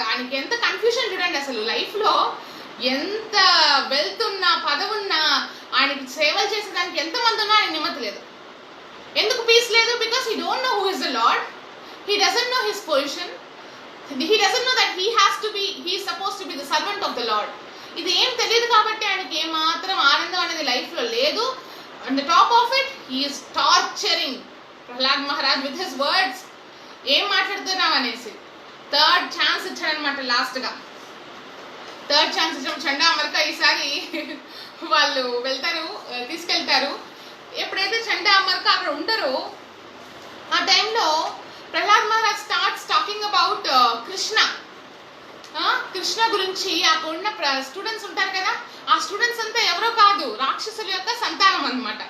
ఆయనకి ఎంత కన్ఫ్యూషన్ చూడండి. అసలు లైఫ్లో ఎంత వెల్త్ ఉన్నా, పదవున్నా, ఆయనకి సేవలు చేసేదానికి ఎంతమంది ఉన్నా ఆయన నిమ్మతి లేదు. ఎందుకు పీస్ లేదు? Because he don't know who is the lord. He doesn't know his position. He doesn't know that he is supposed to be the servant of the Lord. ఇది ఏం తెలియదు కాబట్టి ఆయనకి ఏమాత్రం ఆనందం అనేది లైఫ్లో లేదు. On the top of it, he is torturing Prahlad Maharaj with his words. ఏం మాట్లాడుతున్నావు అనేసి థర్డ్ ఛాన్స్ ఇచ్చాడనమాట. లాస్ట్గా థర్డ్ ఛాన్స్ ఇచ్చాం చండా అమర్క. ఈసారి వాళ్ళు వెళ్తారు, తీసుకెళ్తారు. ఎప్పుడైతే చండా అమర్క అక్కడ ఉండరో ఆ టైంలో Prahlad Maharaj starts talking about Krishna గురించి. అక్కడ ఉన్న స్టూడెంట్స్ ఉంటారు కదా, ఆ స్టూడెంట్స్ అంతా ఎవరో కాదు, రాక్షసుల యొక్క సంతానం అనమాట.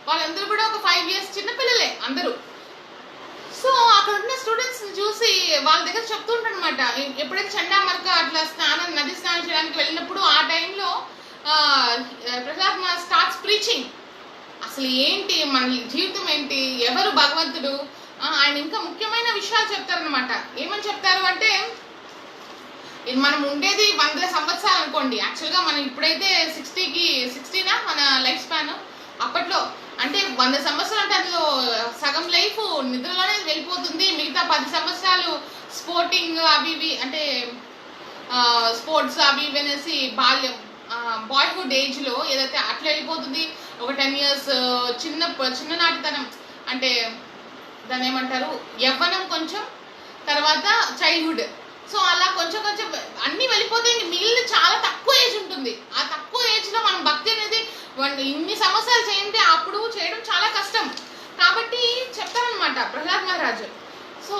వాళ్ళందరూ కూడా ఒక 5 years చిన్నపిల్లలే అందరూ. సో అక్కడ ఉన్న స్టూడెంట్స్ చూసి వాళ్ళ దగ్గర చెప్తుంటారు అనమాట. ఎప్పుడైతే చండామర్క అట్లా నది స్నానం చేయడానికి వెళ్ళినప్పుడు ఆ టైంలో ప్రహ్లాద్ మహారాజ్ స్టార్ట్స్ ప్రీచింగ్. అసలు ఏంటి మన జీవితం ఏంటి, ఎవరు భగవంతుడు, ఆయన ఇంకా ముఖ్యమైన విషయాలు చెప్తారనమాట. ఏమని చెప్తారు అంటే, మనం ఉండేది 100 సంవత్సరాలు అనుకోండి. యాక్చువల్గా మనం ఇప్పుడైతే 60 మన లైఫ్ స్పాన్. అప్పట్లో అంటే 100 సంవత్సరాలు అంటే అందులో సగం లైఫ్ నిద్రలోనే వెళ్ళిపోతుంది. మిగతా 10 సంవత్సరాలు స్పోర్టింగ్ అవి ఇవి అంటే స్పోర్ట్స్ అవి ఇవి అనేసి బాల్యం బాయ్హుడ్ ఏజ్లో ఏదైతే అట్లా వెళ్ళిపోతుంది. ఒక 10 years చిన్ననాటితనం అంటే దాన్ని ఏమంటారు, యవ్వనం కొంచెం, తర్వాత చైల్డ్హుడ్. సో అలా కొంచెం కొంచెం అన్నీ వెళ్ళిపోతే మిగిలిన చాలా తక్కువ ఏజ్ ఉంటుంది. ఆ తక్కువ ఏజ్లో మనం భక్తి అనేది ఇన్ని సంవత్సరాలు చేయండి అప్పుడు చేయడం చాలా కష్టం. కాబట్టి చెప్తారనమాట ప్రహ్లాద్ మహారాజ్. సో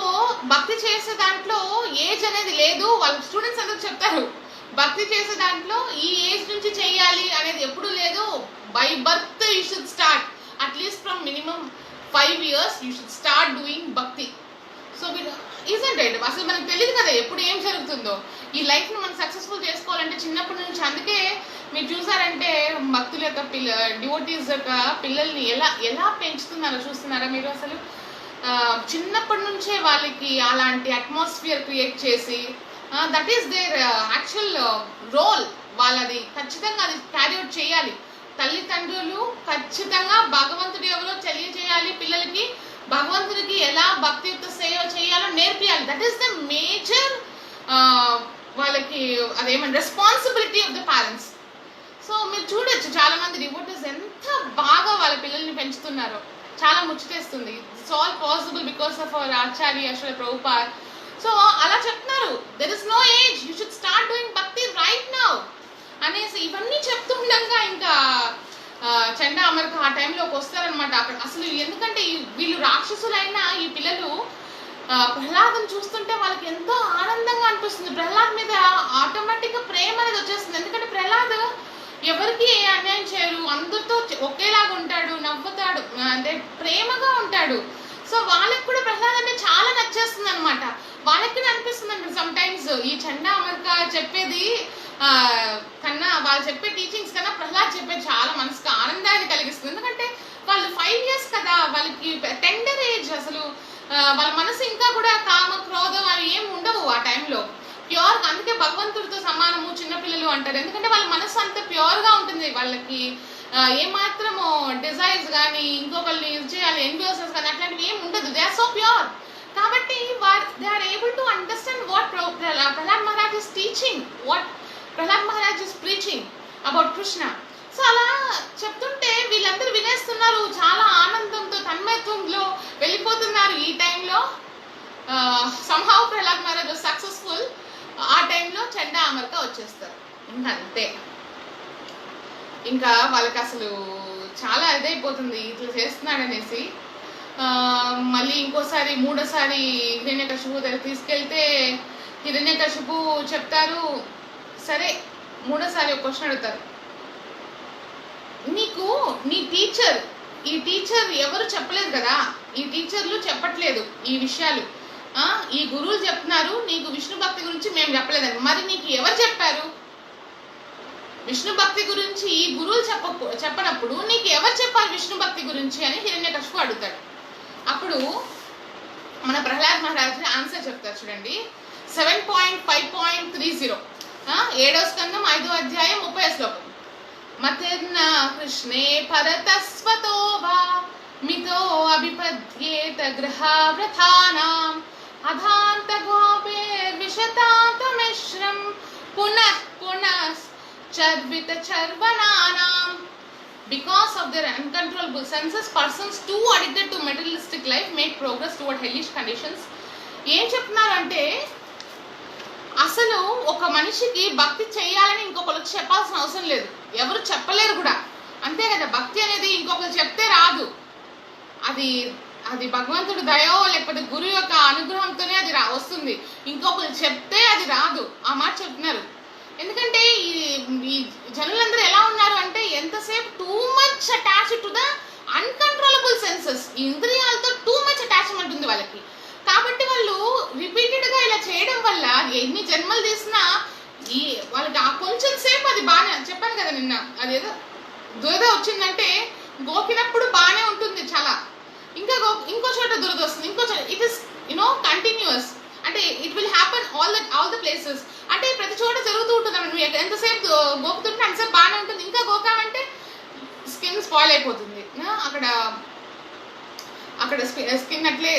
భక్తి చేసే దాంట్లో ఏజ్ అనేది లేదు. వాళ్ళ స్టూడెంట్స్ అందరూ చెప్తారు, భక్తి చేసే దాంట్లో ఈ ఏజ్ నుంచి చెయ్యాలి అనేది ఎప్పుడు లేదు. By birth you should start, at least from minimum 5 years you should start doing భక్తి. So ఈజన్ right. అసలు మనకు తెలియదు కదా ఎప్పుడు ఏం జరుగుతుందో. ఈ లైఫ్ని మనం సక్సెస్ఫుల్ చేసుకోవాలంటే చిన్నప్పటి నుంచి. అందుకే మీరు చూసారంటే భక్తుల యొక్క డివోటీస్ యొక్క పిల్లల్ని ఎలా పెంచుతున్నారో చూస్తున్నారా మీరు. అసలు చిన్నప్పటి నుంచే వాళ్ళకి అలాంటి అట్మాస్ఫియర్ క్రియేట్ చేసి that is their actual role. వాళ్ళది ఖచ్చితంగా అది క్యారీ అవుట్ చేయాలి. తల్లిదండ్రులు ఖచ్చితంగా భగవంతుడు ఎవరో తెలియజేయాలి పిల్లలకి. భగవంతుడికి ఎలా భక్తియుక్త సేవ చేయాలో నేర్పియాలి. దట్ ఈస్ ద మేజర్ వాళ్ళకి అదేమంటే responsibility of the parents. So మీరు చూడొచ్చు చాలా మంది డివోటీస్ ఎంత బాగా వాళ్ళ పిల్లల్ని పెంచుతున్నారో, చాలా ముచ్చటేస్తుంది. It's all possible because of our Acharya Shri Prabhupad. So అలా చెప్తున్నారు, there is no age, you should start doing bhakti right now అనేసి ఇవన్నీ చెప్తుండగా ఇంకా చండా అమర్క ఆ టైంలోకి వస్తారనమాట. అక్కడ అసలు ఎందుకంటే వీళ్ళు రాక్షసులైనా ఈ పిల్లలు ప్రహ్లాదం చూస్తుంటే వాళ్ళకి ఎంతో ఆనందంగా అనిపిస్తుంది. ప్రహ్లాద్ మీద ఆటోమేటిక్గా ప్రేమ అనేది వచ్చేస్తుంది. ఎందుకంటే ప్రహ్లాద్ ఎవరికి ఏ అన్యాయం చేయరు, అందరితో ఒకేలాగా ఉంటాడు, నవ్వుతాడు, అంటే ప్రేమగా ఉంటాడు. సో వాళ్ళకి కూడా ప్రహ్లాద్ అంటే చాలా నచ్చేస్తుంది అనమాట. వాళ్ళకి కూడా అనిపిస్తుంది అంటే సమ్ టైమ్స్ ఈ చండా అమర్క చెప్పేది కన్నా, వాళ్ళు చెప్పే టీచింగ్స్ కన్నా ప్రహ్లాద్ చెప్పేది చాలా మనసుకు ఆనందాన్ని కలిగిస్తుంది. ఎందుకంటే వాళ్ళు 5 years కదా, వాళ్ళకి టెండర్ ఏజ్. అసలు వాళ్ళ మనసు ఇంకా కూడా కామ క్రోధం అవి ఏమి ఉండవు ఆ టైంలో. ప్యూర్, అందుకే భగవంతుడితో సమానము చిన్నపిల్లలు అంటారు. ఎందుకంటే వాళ్ళ మనసు అంత ప్యూర్గా ఉంటుంది. వాళ్ళకి ఏమాత్రము డిజైర్స్ కానీ ఇంకొకరిని యూజ్ చేయాలి ఎన్బియోసెస్ కానీ అట్లాంటివి ఏమి ఉండదు. They are so pure. కాబట్టి they are able to understand what Prahlad Maharaj is teaching, what Prahlad Maharaj is preaching about Krishna. So అలా చెప్తుంటే వీళ్ళందరూ వినేస్తున్నారు, చాలా ఆనందంతో తన్మయత్వంలో వెళ్ళిపోతున్నారు. ఈ టైంలో సంహౌ ప్రహ్లాద్ మహారాజ్ సక్సెస్ఫుల్. ఆ టైంలో చండా అమర్క వచ్చేస్తారు. ఇంకా అంతే, ఇంకా వాళ్ళకి అసలు చాలా ఇదైపోతుంది ఇట్లా చేస్తున్నాడు అనేసి. మళ్ళీ ఇంకోసారి మూడోసారి హిరణ్యకశిపు దగ్గర తీసుకెళ్తే హిరణ్యకశిపు చెప్తారు, సరే మూడోసారి ఒక క్వశ్చన్ అడుగుతారు, నీకు నీ టీచర్, ఈ టీచర్ ఎవరు చెప్పలేదు కదా, ఈ టీచర్లు చెప్పట్లేదు ఈ విషయాలు, ఈ గురువులు చెప్తున్నారు నీకు విష్ణు భక్తి గురించి మేము చెప్పలేదని, మరి నీకు ఎవరు చెప్పారు విష్ణు భక్తి గురించి? ఈ గురువులు చెప్పనప్పుడు నీకు ఎవరు చెప్పారు విష్ణు భక్తి గురించి అని హిరణ్యకశిపు అడుగుతాడు. అప్పుడు మన ప్రహ్లాద్ మహారాజ్ ఆన్సర్ చెప్తారు చూడండి. 7.5.30 7వ స్కందం 5వ అధ్యాయం 30వ శ్లోకం. మతిర్న కృష్ణే పరతస్వతో వా మితో అభిపద్యేత గృహావ్రతానాం అధాంత గోపే విశతాంత మిశ్రం పునః పునః Charvitha చర్వనానాం. Because of their uncontrollable senses, persons too addicted to materialistic life make progress toward hellish conditions. ఏం చెప్తున్నారంటే అసలు ఒక మనిషికి భక్తి చేయాలని ఇంకొకరికి చెప్పాల్సిన అవసరం లేదు, ఎవరు చెప్పలేరు కూడా, అంతే కదా. భక్తి అనేది ఇంకొకరు చెప్తే రాదు, అది అది భగవంతుడి దయో లేకపోతే గురువు యొక్క అనుగ్రహంతోనే అది వస్తుంది, ఇంకొకరు చెప్తే అది రాదు. ఆ మాట చెప్తున్నారు. ఎందుకంటే ఈ జనులందరూ ఎలా ఉన్నారు అంటే ఎంతసేపు too much attached to the uncontrollable senses, ఇంద్రియాలతో టూ మచ్ అటాచ్మెంట్ ఉంది వాళ్ళకి. కాబట్టి వాళ్ళు రిపీటెడ్ గా ఇలా చేయడం వల్ల ఎన్ని జన్మలు తీసినా ఈ వాళ్ళకి ఆ కొంచెం సేపు అది బాగానే, చెప్పాను కదా నిన్న, అదేదో దురద వచ్చిందంటే గోకినప్పుడు బాగానే ఉంటుంది చాలా, ఇంకా ఇంకో చోట దురద వస్తుంది, ఇంకో చోట, ఇట్ ఇస్ కంటిన్యూస్. అంటే it will happen all the places, అంటే ప్రతి చోట జరుగుతూ ఉంటుంది. నువ్వు ఎంతసేపు గోకుతుంటే అంతసేపు బాగానే ఉంటుంది, ఇంకా గోకామంటే స్కిన్ స్పాయిల్ అయిపోతుంది, అక్కడ స్కిన్ అట్లే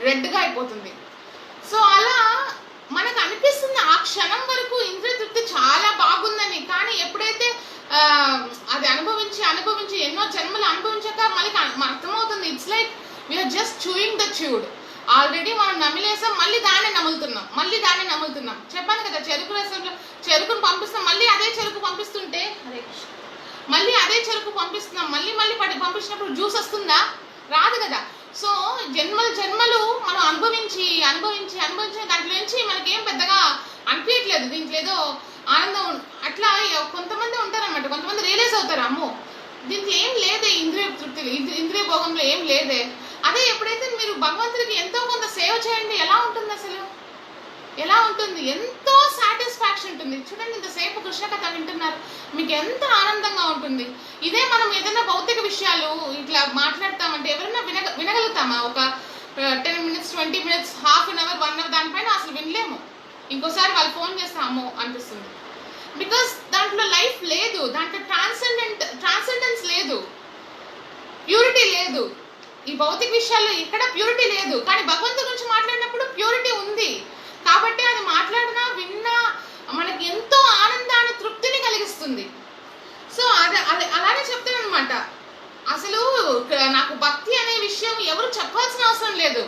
రెడ్గా అయిపోతుంది. సో అలా మనకు అనిపిస్తుంది ఆ క్షణం వరకు ఇంద్రియ తృప్తి చాలా బాగుందని, కానీ ఎప్పుడైతే అది అనుభవించి ఎన్నో జన్మలు అనుభవించాక మళ్ళీ అర్థమవుతుంది, it's like we're just chewing the chewed. Already మనం నమిలేసాం, మళ్ళీ దాన్ని నములుతున్నాం. చెప్పాను కదా, చెరుకు రసంలో చెరుకును పంపిస్తాం, మళ్ళీ అదే చెరుకు పంపిస్తుంటే మళ్ళీ అదే చెరుకు పంపిస్తున్నాం, మళ్ళీ పంపించినప్పుడు జ్యూస్ వస్తుందా? రాదు కదా. సో జన్మలు మనం అనుభవించి దాంట్లో నుంచి మనకేం పెద్దగా అనిపించట్లేదు, దీంట్లో ఏదో ఆనందం. అట్లా కొంతమంది ఉంటారన్నమాట, కొంతమంది రియలైజ్ అవుతారు, అమ్మో దీంట్లో ఏం లేదే, ఇంద్రియ తృప్తి ఇంద్రియ భోగంలో ఏం లేదే. అదే ఎప్పుడైతే మీరు భగవంతుడికి ఎంతో కొంత సేవ చేయండి, ఎలా ఉంటుంది అసలు, ఎలా ఉంటుంది, ఎంతో సాటిస్ఫాక్షన్ ఉంటుంది. చూడండి, ఇంతసేపు కృష్ణ కథ వింటున్నారు, మీకు ఎంత ఆనందంగా ఉంటుంది. ఇదే మనం ఏదైనా భౌతిక విషయాలు ఇట్లా మాట్లాడతామంటే ఎవరైనా వినగలుగుతామా? ఒక 10 minutes 20 minutes half an hour 1 hour దానిపైన అసలు వినలేము. ఇంకోసారి వాళ్ళు ఫోన్ చేస్తామో అనిపిస్తుంది. బికాస్ దాంట్లో లైఫ్ లేదు, దాంట్లో ట్రాన్సెండెన్స్ లేదు, ప్యూరిటీ లేదు. ఈ భౌతిక విషయాల్లో ఇక్కడ ప్యూరిటీ లేదు, కానీ భగవంతుడి గురించి మాట్లాడినప్పుడు ప్యూరిటీ ఉంది. కాబట్టి అది మాట్లాడినా విన్నా మనకి ఎంతో ఆనందాన్ని తృప్తిని కలిగిస్తుంది. సో అది అలానే చెప్తాను అనమాట. అసలు నాకు భక్తి అనే విషయం ఎవరు చెప్పాల్సిన అవసరం లేదు,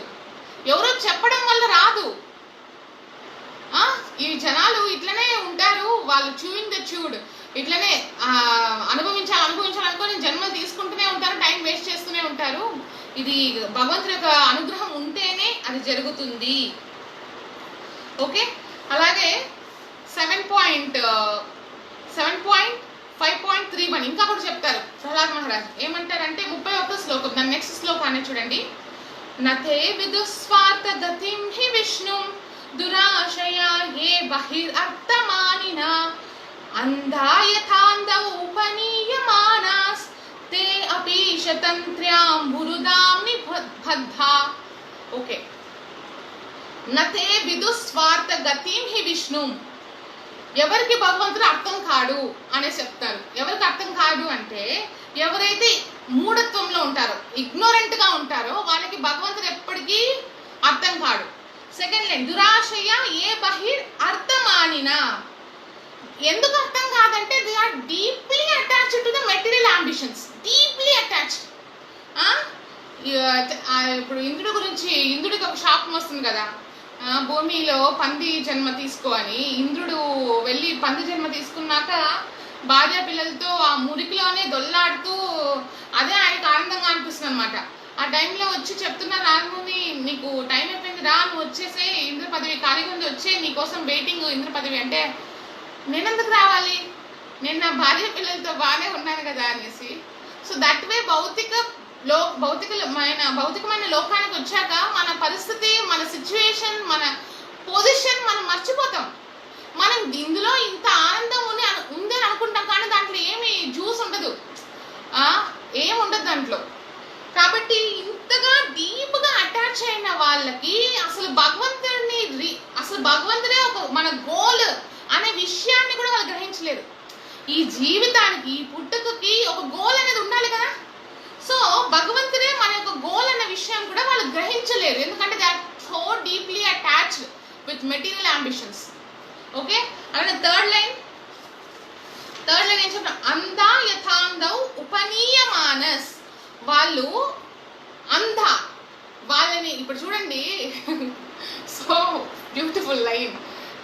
ఎవరో చెప్పడం వల్ల రాదు. ఈ జనాలు ఇట్లనే ఉంటారు, వాళ్ళు చూయింగ్ ద ట్యూడ్, ఇట్లనే అనుభవించాలనుకొని జన్మలు తీసుకుంటూనే ఉంటారు, టైం వేస్ట్ చేస్తూనే ఉంటారు. ఇది భగవంతుడి యొక్క అనుగ్రహం ఉంటేనే అది జరుగుతుంది. ఓకే, అలాగే 7.5.31 ఇంకా కూడా చెప్తారు ప్రహ్లాద్ మహారాజ్. ఏమంటారంటే 31వ శ్లోకం, దాని నెక్స్ట్ శ్లోకాన్ని చూడండి. నతే విదుస్వార్థ గతిం హి విష్ణు దురాశయా ఏ బహిరర్థమానిన అంధా యథాంధౌ ఉపనీయమానాస్ తే అపి శతంత్ర్యాం బురుదాం నిబద్ధా. ఓకే, నతే విదుస్వార్థ గతిం హి విష్ణు, ఎవరికి భగవంతుడు అర్థం కాడు అనే చెప్తారు. ఎవరికి అర్థం కాడు అంటే ఎవరైతే మూఢత్వంలో ఉంటారో, ఇగ్నోరెంట్ గా ఉంటారో వాళ్ళకి భగవంతుడు ఎప్పటికీ అర్థం కాడు. సెకండ్ లైన్, దురాశయ ఏ బహిర్ అర్థమానిన, ఎందుకు అర్థం కాదంటే they are deeply attached to the material ambitions, deeply attached. ఇప్పుడు ఇంద్రుడికి ఒక శాపం వస్తుంది కదా, భూమిలో పంది జన్మ తీసుకో అని. ఇంద్రుడు వెళ్ళి పంది జన్మ తీసుకున్నాక భార్య పిల్లలతో ఆ మురికిలోనే దొల్లాడుతూ అదే ఆయనకు ఆనందంగా అనిపిస్తుంది అనమాట. ఆ టైంలో వచ్చి చెప్తున్నారు నారదుని, నీకు టైం అయిపోయింది రా, నువ్వు వచ్చేసే, ఇంద్ర పదవి ఖాళీగా ఉంది, వచ్చే నీకోసం వెయిటింగ్ ఇంద్ర పదవి. అంటే నేనెందుకు రావాలి, నేను నా భార్య పిల్లలతో బాగానే ఉన్నాను కదా అనేసి. సో దట్ వే భౌతికమైన లోకానికి వచ్చాక మన పరిస్థితి, మన సిచ్యువేషన్, మన పొజిషన్ మనం మర్చిపోతాం. మనం ఇందులో ఇంత ఆనందం ఉంది అని అనుకుంటాం, కానీ దాంట్లో ఏమి జ్యూస్ ఉండదు, ఏముండదు దాంట్లో. కాబట్టి ఇంతగా డీప్ గా అటాచ్ అయిన వాళ్ళకి అసలు భగవంతుడే ఒక మన గోల్ అనే విషయాన్ని కూడా వాళ్ళు గ్రహించలేరు. ఈ జీవితానికి, ఈ పుట్టుకకి ఒక గోల్ అనేది ఉండాలి కదా. సో భగవంతుడే మన యొక్క గోల్ అనే విషయం కూడా వాళ్ళు గ్రహించలేరు, ఎందుకంటే they are so deeply material ambitions. Okay, అలానే థర్డ్ లైన్ ఏం చెప్పిన, అంధా యథాంధౌ ఉపనీయమానస్. వాళ్ళు వాళ్ళని ఇప్పుడు చూడండి. So beautiful line.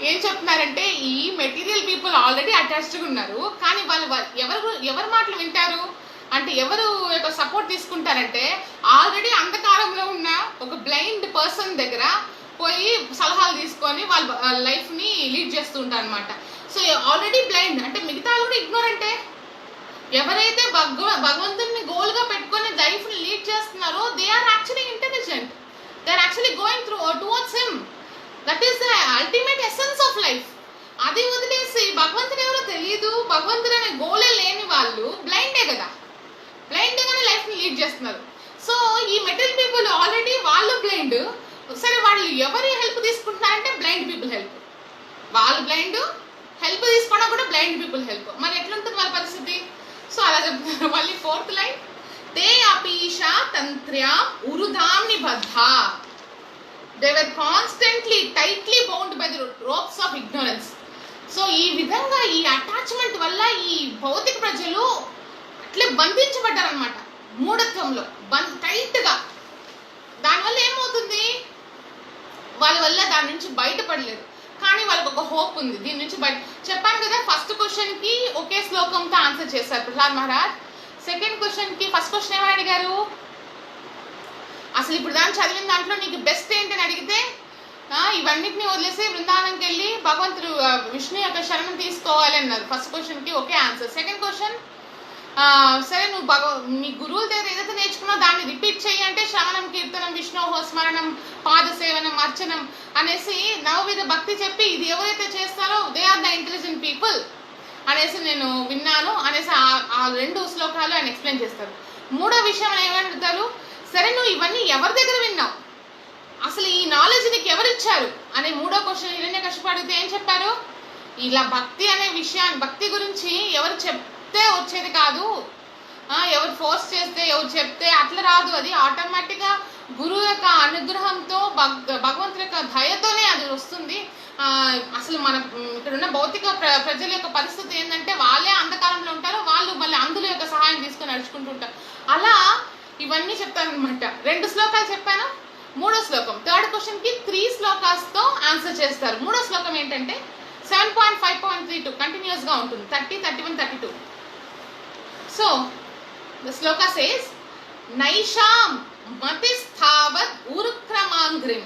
ఏం చెప్తున్నారంటే ఈ మెటీరియల్ పీపుల్ ఆల్రెడీ అటాచ్డ్గా ఉన్నారు, కానీ వాళ్ళు ఎవరు మాటలు వింటారు అంటే ఎవరు యొక్క సపోర్ట్ తీసుకుంటారంటే ఆల్రెడీ అంధకారంలో ఉన్న ఒక బ్లైండ్ పర్సన్ దగ్గర పోయి సలహాలు తీసుకొని వాళ్ళ లైఫ్ని లీడ్ చేస్తూ ఉంటారు అనమాట. సో ఆల్రెడీ బ్లైండ్ అంటే మిగతా కూడా ఇగ్నోరెంటే. ఎవరైతే భగవంతుని గోల్గా పెట్టుకొని లైఫ్ని లీడ్ చేస్తున్నారో they are actually intelligent, they are actually going towards him. That is the ultimate essence of life. అది వదిలేసి భగవంతుడు ఎవరో తెలియదు, భగవంతుడు అనే గోలే లేని వాళ్ళు బ్లైండే కదా, బ్లైండ్గానే లైఫ్ని లీడ్ చేస్తున్నారు. సో ఈ మెటీరియల్ పీపుల్ ఆల్రెడీ వాళ్ళు బ్లైండ్. సరే, వాళ్ళు ఎవరి హెల్ప్ తీసుకుంటున్నారంటే బ్లైండ్ పీపుల్ హెల్ప్. వాళ్ళు బ్లైండ్, హెల్ప్ తీసుకోవడం కూడా బ్లైండ్ పీపుల్ హెల్ప్. మరి ఎట్లుంటుంది వాళ్ళ పరిస్థితి? సో అలా చెప్తున్నారు. మళ్ళీ ఫోర్త్ లైన్, తే అపీష తంత్ర్యా ఉరుధాం నిబద్ధ, they were constantly tightly bound by the ropes of ignorance. So ఈ విధంగా ఈ అటాచ్మెంట్ వల్ల ఈ భౌతిక ప్రజలు అట్లే బంధించబడ్డారనమాట మూఢత్వంలో, టైట్గా. దానివల్ల ఏమవుతుంది, వాళ్ళ వల్ల దాని నుంచి బయటపడలేరు. కానీ వాళ్ళకి ఒక హోప్ ఉంది దీని నుంచి బయట. చెప్పాను కదా, ఫస్ట్ క్వశ్చన్కి ఒకే శ్లోకంతో ఆన్సర్ చేశారు ప్రహ్లాద్ మహారాజ్. సెకండ్ క్వశ్చన్కి ఫస్ట్ క్వశ్చన్ ఏమని అడిగారు, అసలు ఇప్పుడు దాన్ని చదివిన దాంట్లో నీకు బెస్ట్ ఏంటని అడిగితే ఇవన్నిటిని వదిలేసి బృందావనంకి వెళ్ళి భగవంతుడు విష్ణు యొక్క శరణం తీసుకోవాలి అన్నారు. ఫస్ట్ క్వశ్చన్కి ఒకే ఆన్సర్. సెకండ్ క్వశ్చన్, సరే నువ్వు మీ గురువుల దగ్గర ఏదైతే నేర్చుకున్నావు దాన్ని రిపీట్ చేయి అంటే శ్రవణం, కీర్తనం, విష్ణోహో స్మరణం, పాదసేవనం, అర్చనం అనేసి నవవిధ భక్తి చెప్పి ఇది ఎవరైతే చేస్తారో they are the intelligent people అనేసి నేను విన్నాను అనేసి ఆ రెండు శ్లోకాలు ఆయన ఎక్స్ప్లెయిన్ చేస్తారు. మూడో విషయం ఏమని అడుగుతారు, సరే నువ్వు ఇవన్నీ ఎవరి దగ్గర విన్నావు, అసలు ఈ నాలెడ్జ్ నీకు ఎవరు ఇచ్చారు అనే మూడో క్వశ్చన్ హిరణ్యకశిపు అడిగితే ఏం చెప్పారు, ఇలా భక్తి అనే విషయాన్ని, భక్తి గురించి ఎవరు చెప్తే వచ్చేది కాదు, ఎవరు ఫోర్స్ చేస్తే ఎవరు చెప్తే అట్లా రాదు, అది ఆటోమేటిక్గా గురువు యొక్క అనుగ్రహంతో భగవంతుడి యొక్క దయతోనే అది వస్తుంది. అసలు మన ఇక్కడ ఉన్న భౌతిక ప్రజల యొక్క పరిస్థితి ఏంటంటే వాళ్ళే అంధకారంలో ఉంటారు, వాళ్ళు మళ్ళీ అందుల యొక్క సహాయం తీసుకొని నడుచుకుంటూ ఉంటారు. అలా ఇవన్నీ చెప్తారనమాట. 2 శ్లోకాలు చెప్పాను. మూడో శ్లోకం థర్డ్ క్వశ్చన్కి 3 శ్లోకాస్తో ఆన్సర్ చేస్తారు. మూడో శ్లోకం ఏంటంటే 7.5.32 కంటిన్యూస్గా ఉంటుంది, 30, 31, 32. సో ద శ్లోక సేస్, నైషాం మతిస్థావత్ ఉరుక్రమాంగ్రిం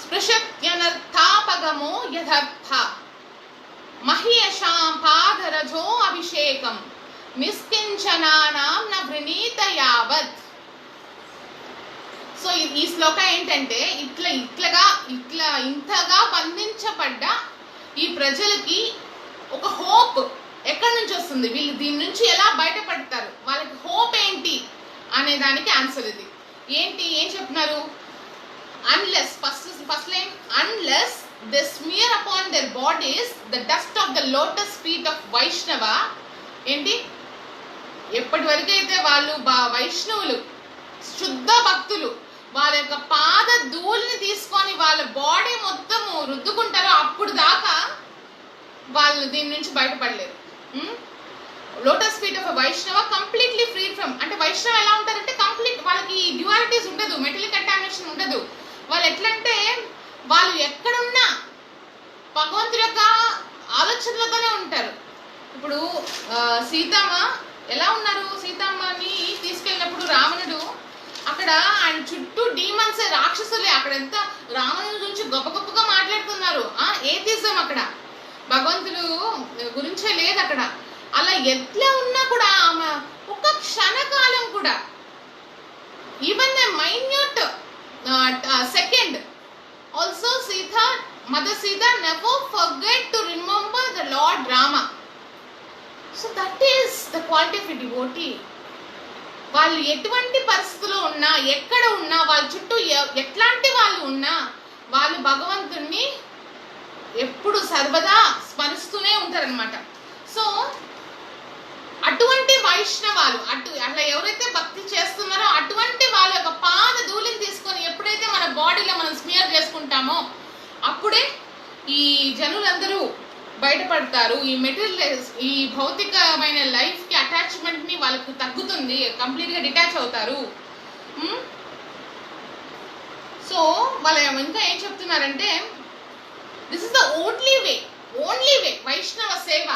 స్పృశత్యనర్థాపగమో యథర్థ మహ్యషాం పాదరజో అభిషేకం నిష్కించనానాం న వృణీత యావత్. సో ఈ శ్లోక ఏంటంటే ఇంతగా బంధించబడ్డ ఈ ప్రజలకి ఒక హోప్ ఎక్కడి నుంచి వస్తుంది, వీళ్ళు దీని నుంచి ఎలా బయటపడతారు, వాళ్ళకి హోప్ ఏంటి అనే దానికి ఆన్సర్ ఇది. ఏం చెప్తున్నారు, unless first line, unless they smear upon there bodies the dust of the lotus feet of వైష్ణవ. ఏంటి, ఎప్పటి వరకు అయితే వాళ్ళు వైష్ణవులు శుద్ధ భక్తులు వాళ్ళ యొక్క పాద ధూళిని తీసుకొని వాళ్ళ బాడీ మొత్తము రుద్దుకుంటారో అప్పుడు దాకా వాళ్ళు దీని నుంచి బయటపడలేరు. లోటస్ ఫీట్ ఆఫ్ వైష్ణవ కంప్లీట్లీ ఫ్రీ ఫ్రమ్, అంటే వైష్ణవ ఎలా ఉంటారంటే కంప్లీట్ వాళ్ళకి డ్యువాలిటీస్ ఉండదు, మెటల్ కంటామినేషన్ ఉండదు. వాళ్ళు ఎట్లంటే వాళ్ళు ఎక్కడున్నా భగవంతుడి యొక్క ఆలోచనలతోనే ఉంటారు. ఇప్పుడు సీతమ్మ ఎలా ఉన్నారు, సీతమ్మని తీసుకెళ్ళినప్పుడు రావణుడు అక్కడ ఆయన చుట్టూ డీమన్స్ రాక్షసులే, అక్కడ ఎంత రావణుడి గురించి గొప్ప గొప్పగా మాట్లాడుతున్నారు. ఏథిజం అక్కడ భగవంతుడు గురించే లేదు అక్కడ. అలా ఎట్లా ఉన్నా కూడా ఆమె ఒక క్షణకాలం కూడా even a minute second also mother Sita never forget to remember the lord Rama. So that is the quality of a devotee. వాళ్ళు ఎటువంటి పరిస్థితుల్లో ఉన్నా, ఎక్కడ ఉన్నా, వాళ్ళ చుట్టూ ఎట్లాంటి వాళ్ళు ఉన్నా వాళ్ళు భగవంతుణ్ణి ఎప్పుడు సర్వదా స్మరిస్తూనే ఉంటారనమాట. సో అటువంటి వైష్ణవాలు అట్లా ఎవరైతే భక్తి చేస్తున్నారో అటువంటి వాళ్ళ యొక్క పాద ధూళిని తీసుకొని ఎప్పుడైతే మన బాడీలో మనం స్మియర్ చేసుకుంటామో అప్పుడే ఈ జనులందరూ బయటపడతారు. ఈ మెటీరియల్, ఈ భౌతికమైన లైఫ్కి అటాచ్మెంట్ని వాళ్ళకు తగ్గుతుంది, కంప్లీట్గా డిటాచ్ అవుతారు. సో వాళ్ళు ఇంకా ఏం చెప్తున్నారంటే, this is the only way వైష్ణవ సేవ,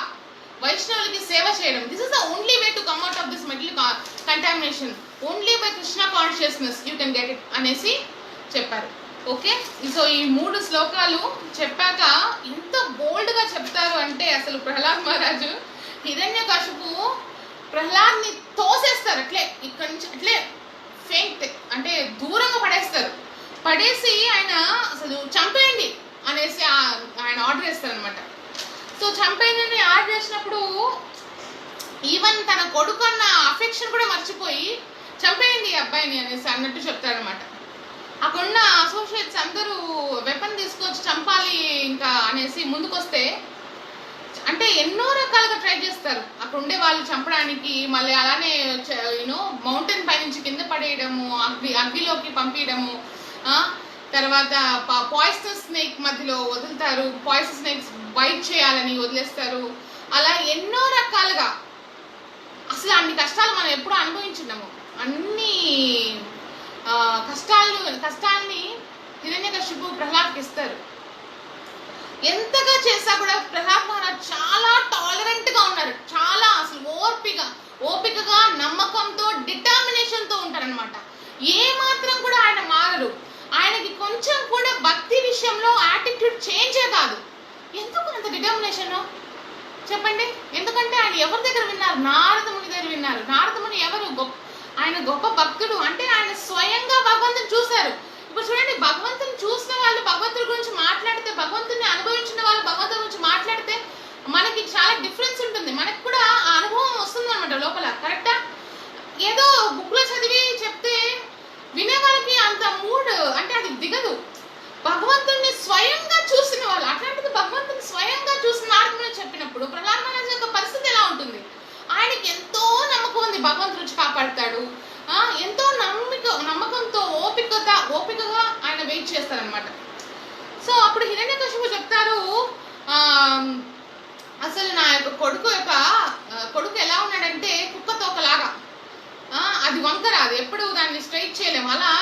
వైష్ణవులకి సేవ చేయడం. This is the only way to come out of this metal contamination. Only by Krishna consciousness you can get it అనేసి చెప్పారు. ఓకే, సో ఈ 3 శ్లోకాలు చెప్పాక ఎంత బోల్డ్గా చెప్తారు అంటే, అసలు ప్రహ్లాద్ మహారాజు హిరణ్యకశిపు ప్రహ్లాద్ని తోసేస్తారు, అట్లే ఇక్కడి నుంచి అట్లే ఫెయింట్ అంటే దూరంగా పడేస్తారు. పడేసి ఆయన అసలు చంపేయండి అనేసి ఆయన ఆర్డర్ చేస్తారు అనమాట. సో చంపేయండి ఆర్డర్ చేసినప్పుడు ఈవెన్ తన కొడుకు అన్న అఫెక్షన్ కూడా మర్చిపోయి చంపేయండి ఈ అబ్బాయిని అనేసి అన్నట్టు చెప్తారనమాట. అక్కడున్న అసోసియేట్స్ అందరూ వెపన్ తీసుకొచ్చి చంపాలి ఇంకా అనేసి ముందుకొస్తే, అంటే ఎన్నో రకాలుగా ట్రై చేస్తారు అక్కడ ఉండే వాళ్ళు చంపడానికి. మళ్ళీ అలానే యూనో మౌంటైన్ పై నుంచి కింద పడేయడము, అగ్గిలోకి పంపించడము, తర్వాత పాయిజనస్ స్నేక్ మధ్యలో వదులుతారు, పాయిజనస్ స్నేక్స్ బైట్ చేయాలని వదిలేస్తారు. అలా ఎన్నో రకాలుగా అసలు అన్ని కష్టాలు మనం ఎప్పుడూ అనుభవించున్నాము. అన్ని కష్టాల్ని హిరణ్యకశిపు ప్రహ్లాద్కి ఇస్తారు. ఎంతగా చేసా కూడా ప్రహ్లాద్ మహారాజ్ చాలా టాలరెంట్గా ఉన్నారు, చాలా అసలు ఓపికగా నమ్మకంతో డిటర్మినేషన్తో ఉంటారనమాట. ఏ మాత్రం కూడా ఆయన మారరు. ఆయనకి కొంచెం కూడా భక్తి విషయంలో యాటిట్యూడ్ చేంజే కాదు. ఎందుకు అంత డిటర్మినేషన్ చెప్పండి? ఎందుకంటే ఆయన ఎవరి దగ్గర విన్నారు? నారద ముని దగ్గర విన్నారు. నారద ముని ఎవరు? ఆయన గొప్ప భక్తుడు. అంటే ఆయన స్వయంగా భగవంతుని చూశారు. ఇప్పుడు చూడండి, భగవంతుని చూసిన వాళ్ళు భగవంతుడి గురించి మాట్లాడితే, భగవంతుని అనుభవించిన వాళ్ళు భగవంతుడి గురించి మాట్లాడితే మనకి చాలా డిఫరెన్స్ ఉంటుంది. మనకు కూడా ఆ అనుభవం వస్తుంది అనమాట లోపల. కరెక్టా? ఏదో బుక్లో చదివి చెప్తే వినే వాళ్ళకి అంత మూడ్ అంటే అది దిగదు. భగవంతుడిని స్వయంగా చూసిన వాళ్ళు, అట్లాంటిది భగవంతుని స్వయంగా చూసిన ఆత్మని చెప్పినప్పుడు ప్రహ్లాద్ మహారాజ్ యొక్క పరిస్థితి ఎలా ఉంటుంది? ఆయనకి ఎంతో నమ్మకం ఉంది భగవంతుడు వచ్చి కాపాడతాడు. ఎంతో నమ్మకంతో ఓపికగా ఆయన వెయిట్ చేస్తారనమాట. సో అప్పుడు హిరణ్యకశిపు చెప్తారు, అసలు నా యొక్క కొడుకు ఎలా ఉన్నాడంటే కుక్క తోకలాగా, అది వంకర, అది ఎప్పుడు దాన్ని స్ట్రైట్ చేయలేము. అలా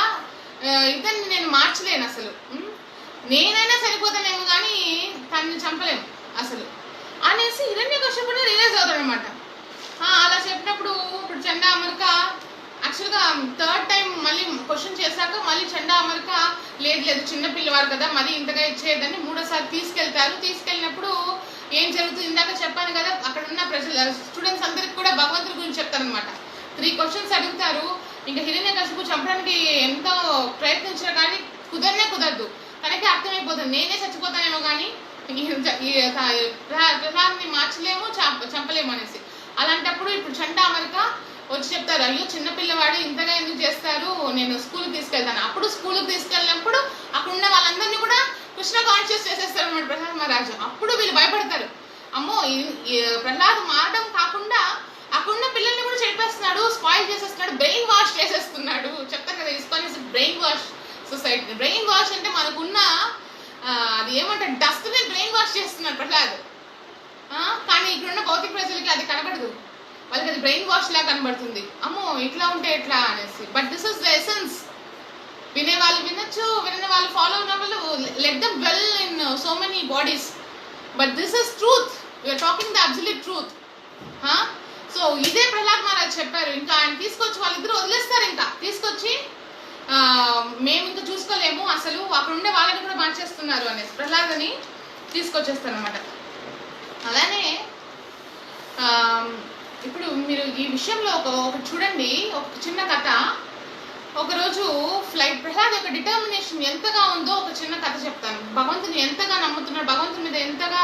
ఇతన్ని నేను మార్చలేను, అసలు నేనైనా సరిపోతానేమో కానీ తనని చంపలేము అసలు అనేసి హిరణ్యకశిపుని రియలైజ్ అవుతాడు అనమాట. అలా చెప్పినప్పుడు ఇప్పుడు చండా అమరిక యాక్చువల్గా 3rd టైం మళ్ళీ క్వశ్చన్ చేశాక మళ్ళీ చండా అమరిక లేదు చిన్న పిల్లవారు కదా, మరి ఇంతగా ఇచ్చేయదని 3వసారి తీసుకెళ్ళినప్పుడు ఏం జరుగుతుంది? ఇందాక చెప్పాను కదా, అక్కడ ఉన్న స్టూడెంట్స్ అందరికి కూడా భగవంతుడి గురించి చెప్తారనమాట. 3 క్వశ్చన్స్ అడుగుతారు. ఇంకా హిరణ్యకశిపు చంపడానికి ఎంతో ప్రయత్నించారు కానీ కుదరదు. తనకి అర్థమైపోతుంది నేనే చచ్చిపోతానేమో కానీ ప్రహ్లాద్ని మార్చలేము, చంపలేము అనేసి. అలాంటప్పుడు ఇప్పుడు చండా అమరిక వచ్చి చెప్తారు, అయ్యో చిన్నపిల్లవాడు ఇంతగా ఎందుకు చేస్తారు, నేను స్కూల్కి తీసుకెళ్తాను. అప్పుడు స్కూల్కి తీసుకెళ్ళినప్పుడు అక్కడ ఉన్న వాళ్ళందరినీ కూడా కృష్ణ కాన్షియస్ చేసేస్తారు అన్నమాట ప్రహ్లాద్ మహారాజు. అప్పుడు వీళ్ళు భయపడతారు, అమ్మో ప్రహ్లాద్ మారడం కాకుండా అక్కడున్న పిల్లల్ని కూడా చెడిపేస్తున్నాడు, స్పాయిల్ చేసేస్తున్నాడు, బ్రెయిన్ వాష్ చేసేస్తున్నాడు. చెప్తారు కదా ISKCON is brain wash society. Brain wash అంటే మనకున్న అది ఏమంటారు, డస్ట్ని బ్రెయిన్ వాష్ చేస్తున్నాడు ప్రహ్లాద్. కానీ ఇక్కడున్న భౌతిక ప్రజలకి అది కనబడదు, వాళ్ళకి అది బ్రెయిన్ వాష్ లా కనబడుతుంది. అమ్మో ఇట్లా ఉంటే ఎట్లా అనేసి. But this is the essence. వినే వాళ్ళు వినొచ్చు, వినే వాళ్ళు ఫాలో అయిన వాళ్ళు let them well in so many bodies. But this is truth, we are talking the absolute truth. So ఇదే ప్రహ్లాద్ మహారాజ్ చెప్పారు. ఇంకా ఆయన తీసుకొచ్చి వాళ్ళిద్దరు వదిలేస్తారు, ఇంకా తీసుకొచ్చి మేము ఇంకా చూసుకోలేము, అసలు అక్కడ ఉండే వాళ్ళని కూడా మార్చేస్తున్నారు అనేసి ప్రహ్లాదని తీసుకొచ్చేస్తారు అనమాట. అలానే ఇప్పుడు మీరు ఈ విషయంలో ఒక చూడండి, ఒక చిన్న కథ. ఒకరోజు ప్రహ్లాద్ యొక్క డిటర్మినేషన్ ఎంతగా ఉందో ఒక చిన్న కథ చెప్తాను. భగవంతుని ఎంతగా నమ్ముతున్నాడు, భగవంతుని మీద ఎంతగా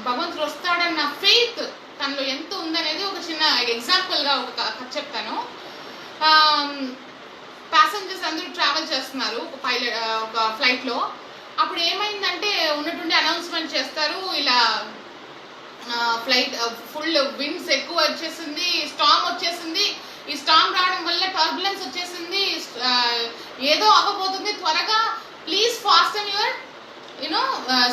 భగవంతుడు వస్తాడన్న ఫెయిత్ తనలో ఎంత ఉందనేది ఒక చిన్న ఎగ్జాంపుల్గా ఒక కథ చెప్తాను. ప్యాసింజర్స్ అందరూ ట్రావెల్ చేస్తున్నారు ఒక ఫ్లైట్లో. అప్పుడు ఏమైందంటే ఉన్నట్టుండి అనౌన్స్మెంట్ చేస్తారు, ఇలా ఫ్లైట్ ఫుల్ విండ్స్ ఎక్కువ వచ్చేసింది, స్టార్మ్ వచ్చేసింది. ఈ స్టార్మ్ రావడం వల్ల టర్బులెన్స్ వచ్చేసింది, ఏదో అవ్వబోతుంది, త్వరగా please fasten your you know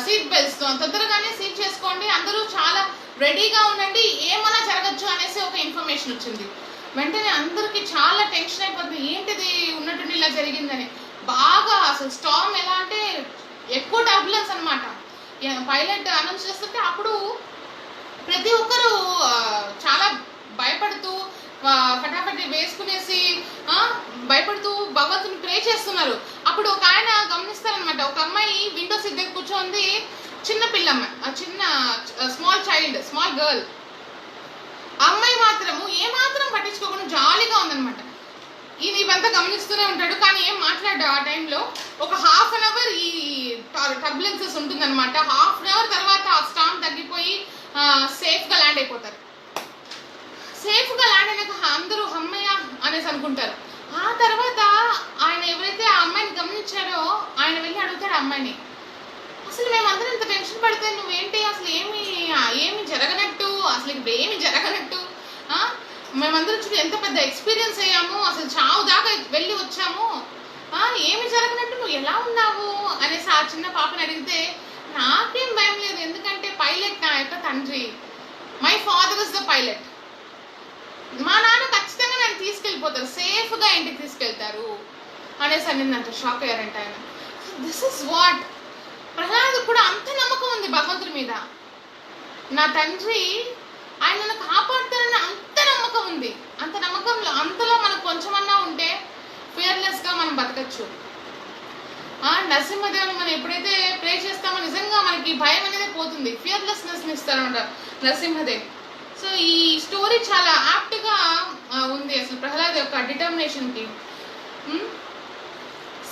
seat belts తొందరగానే సీట్ చేసుకోండి, అందరూ చాలా రెడీగా ఉండండి, ఏమైనా జరగచ్చు అనేసి ఒక ఇన్ఫర్మేషన్ వచ్చింది. వెంటనే అందరికి చాలా టెన్షన్ అయిపోతుంది, ఏంటిది ఉన్నట్టు ఇలా జరిగిందని. బాగా అసలు స్టార్మ్ ఎలా అంటే ఎక్కువ టర్బులెన్స్ అనమాట. పైలట్ అనౌన్స్ చేస్తుంటే అప్పుడు ప్రతి ఒక్కరు చాలా భయపడుతూ ఫటాఫట్ వేసుకునేసి భయపడుతూ భగవంతుని ప్రే చేస్తున్నారు. అప్పుడు ఒక ఆయన గమనిస్తారనమాట, ఒక అమ్మాయి విండో సీట్ దగ్గర కూర్చోంది, చిన్న పిల్లమ్మాయి, చిన్న స్మాల్ చైల్డ్, స్మాల్ గర్ల్. అమ్మాయి మాత్రము ఏమాత్రం పట్టించుకోకుండా జాలీగా ఉందనమాట. ఇది ఇవంతా గమనిస్తూనే ఉంటాడు, కానీ ఏం మాట్లాడు. ఆ టైంలో ఒక హాఫ్ అన్ అవర్ ఈ టర్బులెన్సెస్ ఉంటుందన్నమాట. హాఫ్ అన్ అవర్ తర్వాత ఆ స్టార్మ్ తగ్గిపోయి సేఫ్గా ల్యాండ్ అయిపోతారు. సేఫ్గా ల్యాండ్ అయినాక అందరూ అమ్మయ్య అనేసి అనుకుంటారు. ఆ తర్వాత ఆయన ఎవరైతే ఆ అమ్మాయిని గమనించాడో ఆయన వెళ్ళి అడుగుతాడు ఆ అమ్మాయిని, అసలు మేమందరం ఇంత టెన్షన్ పడితే నువ్వేంటి, అసలు ఏమి జరగనట్టు, అసలు ఇక్కడ ఏమి జరగనట్టు, మేమందరం చూసి ఎంత పెద్ద ఎక్స్పీరియన్స్ అయ్యాము, అసలు చావు దాకా వెళ్ళి వచ్చాము, ఏమి జరగనట్టు నువ్వు ఎలా ఉన్నావు అనేసి ఆ చిన్న పాపని అడిగితే, నాకేం భయం లేదు, ఎందుకంటే పైలట్ నా యొక్క తండ్రి, my father is the pilot, మా నాన్న ఖచ్చితంగా నన్ను తీసుకెళ్ళిపోతారు, సేఫ్గా ఇంటికి తీసుకెళ్తారు అనేసి అనిందంట. షాక్ అయ్యారంట ఆయన. దిస్ ఇస్ వాట్, ప్రహ్లాద్ కూడా అంత నమ్మకం ఉంది భగవంతుడి మీద. నా తండ్రి ఆయన నన్ను కాపాడుతారని అంత నమ్మకం ఉంది. అంత నమ్మకంలో అంతలో మనకు కొంచెమన్నా ఉంటే ఫియర్లెస్గా మనం బతకచ్చు. నరసింహదేవుని మనం ఎప్పుడైతే ప్రే చేస్తామో నిజంగా మనకి భయం అనేది పోతుంది, ఫియర్లెస్నెస్ని ఇస్తారన్నమాట నరసింహదేవ్. సో ఈ స్టోరీ చాలా యాప్ట్గా ఉంది అసలు ప్రహ్లాద్ యొక్క డిటర్మినేషన్కి.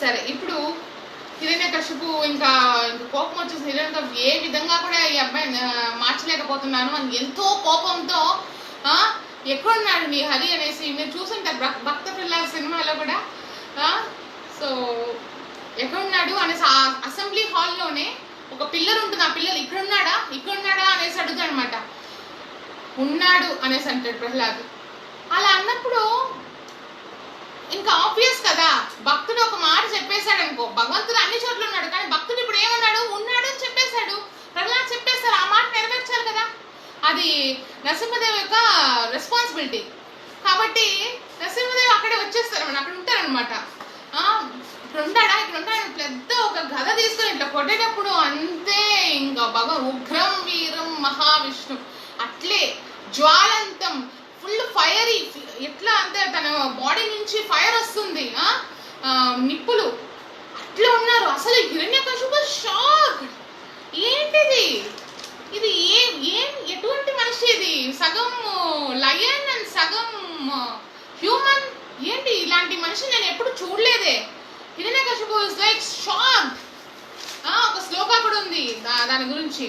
సరే, ఇప్పుడు హిరణ్యకశిపు ఇంకా కోపం వచ్చేసి హిరణ్యకశిపు ఏ విధంగా కూడా ఈ అబ్బాయిని మార్చలేకపోతున్నాను అని ఎంతో కోపంతో ఎక్కడున్నాడు నీ హరి అనేసి మీరు చూసుంటారు భక్త ప్రహ్లాద్ సినిమాలో కూడా. సో ఎక్కడున్నాడు అనేసి ఆ అసెంబ్లీ హాల్లోనే ఒక పిల్లర్ ఉంటుంది, ఆ పిల్లలు ఇక్కడున్నాడా అనేసి అడుగుతాడు అనమాట. ఉన్నాడు అనేసి అంటాడు ప్రహ్లాద్. అలా అన్నప్పుడు ఇంకా ఆబ్వియస్ కదా, భక్తుడు ఒక మాట చెప్పేశాడు అనుకో, భగవంతుడు అన్ని చోట్ల ఉన్నాడు, కానీ భక్తుడు ఇప్పుడు ఏమన్నాడు, ఉన్నాడు అని చెప్పేశాడు. ప్రహ్లాద్ చెప్పేశారు, ఆ మాట నెరవేర్చాలి కదా, అది నరసింహదేవ్ యొక్క రెస్పాన్సిబిలిటీ. కాబట్టి నరసింహదేవ్ అక్కడే వచ్చేస్తారు, అక్కడ ఉంటారనమాట. ఇక్కడ ఉంటాడు పెద్ద ఒక గద తీసుకొని ఇట్లా కొట్టేటప్పుడు అంతే ఇంకా ఉగ్రం వీరం మహావిష్ణు అట్లే జ్వాలంతం ఫుల్ ఫైరీ, ఎట్లా అంటే తన బాడీ నుంచి ఫైర్ వస్తుంది, నిప్పులు అట్లా ఉన్నారు. అసలు హిరణ్యకశిపు షాక్, ఏంటిది, ఇది ఎటువంటి మనిషి ఇది, సగం లయన్ అండ్ సగం హ్యూమన్, ఏంటి ఇలాంటి మనిషి నేను ఎప్పుడు చూడలేదే. Hiranyakashipu is like shock. ఒక శ్లోక కూడా ఉంది దాని గురించి,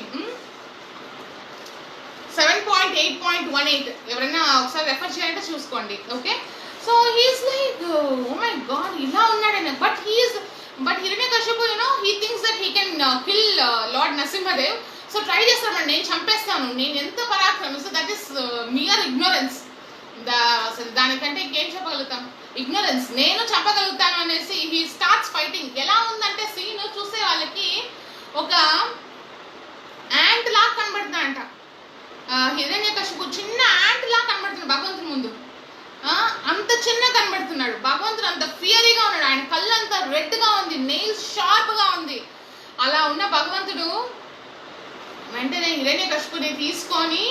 7.8.18 ఎవరైనా ఒకసారి రెఫర్ చేయాలంటే చూసుకోండి. Okay, so he is like oh my god ఇలా ఉన్నాడని. బట్ Hiranyakashipu he thinks that he can kill lord Narasimhadev. So try చేస్తాడు, నేను చంపేస్తాను, నేను ఎంత పరాక్రమం. So that is mere ignorance. అసలు దానికంటే ఇంకేం చెప్పగలుగుతాం, ఇగ్నోరెన్స్, నేను చంపగలుగుతాను అనేసి హీ స్టార్ట్స్ ఫైటింగ్. ఎలా ఉందంటే సీన్ చూసే వాళ్ళకి ఒక యాంట్ లాగా కనబడుతుందంట. హిరణ్యకశిపు చిన్న యాంట్ లా కనబడుతున్నాడు భగవంతుని ముందు, అంత చిన్న కనబడుతున్నాడు. భగవంతుడు అంత ఫియరీగా ఉన్నాడు, ఆయన కళ్ళు అంత రెడ్ గా ఉంది, నెయిల్స్ షార్ప్ గా ఉంది. అలా ఉన్న భగవంతుడు వెంటనే హిరణ్యకశిపుని తీసుకొని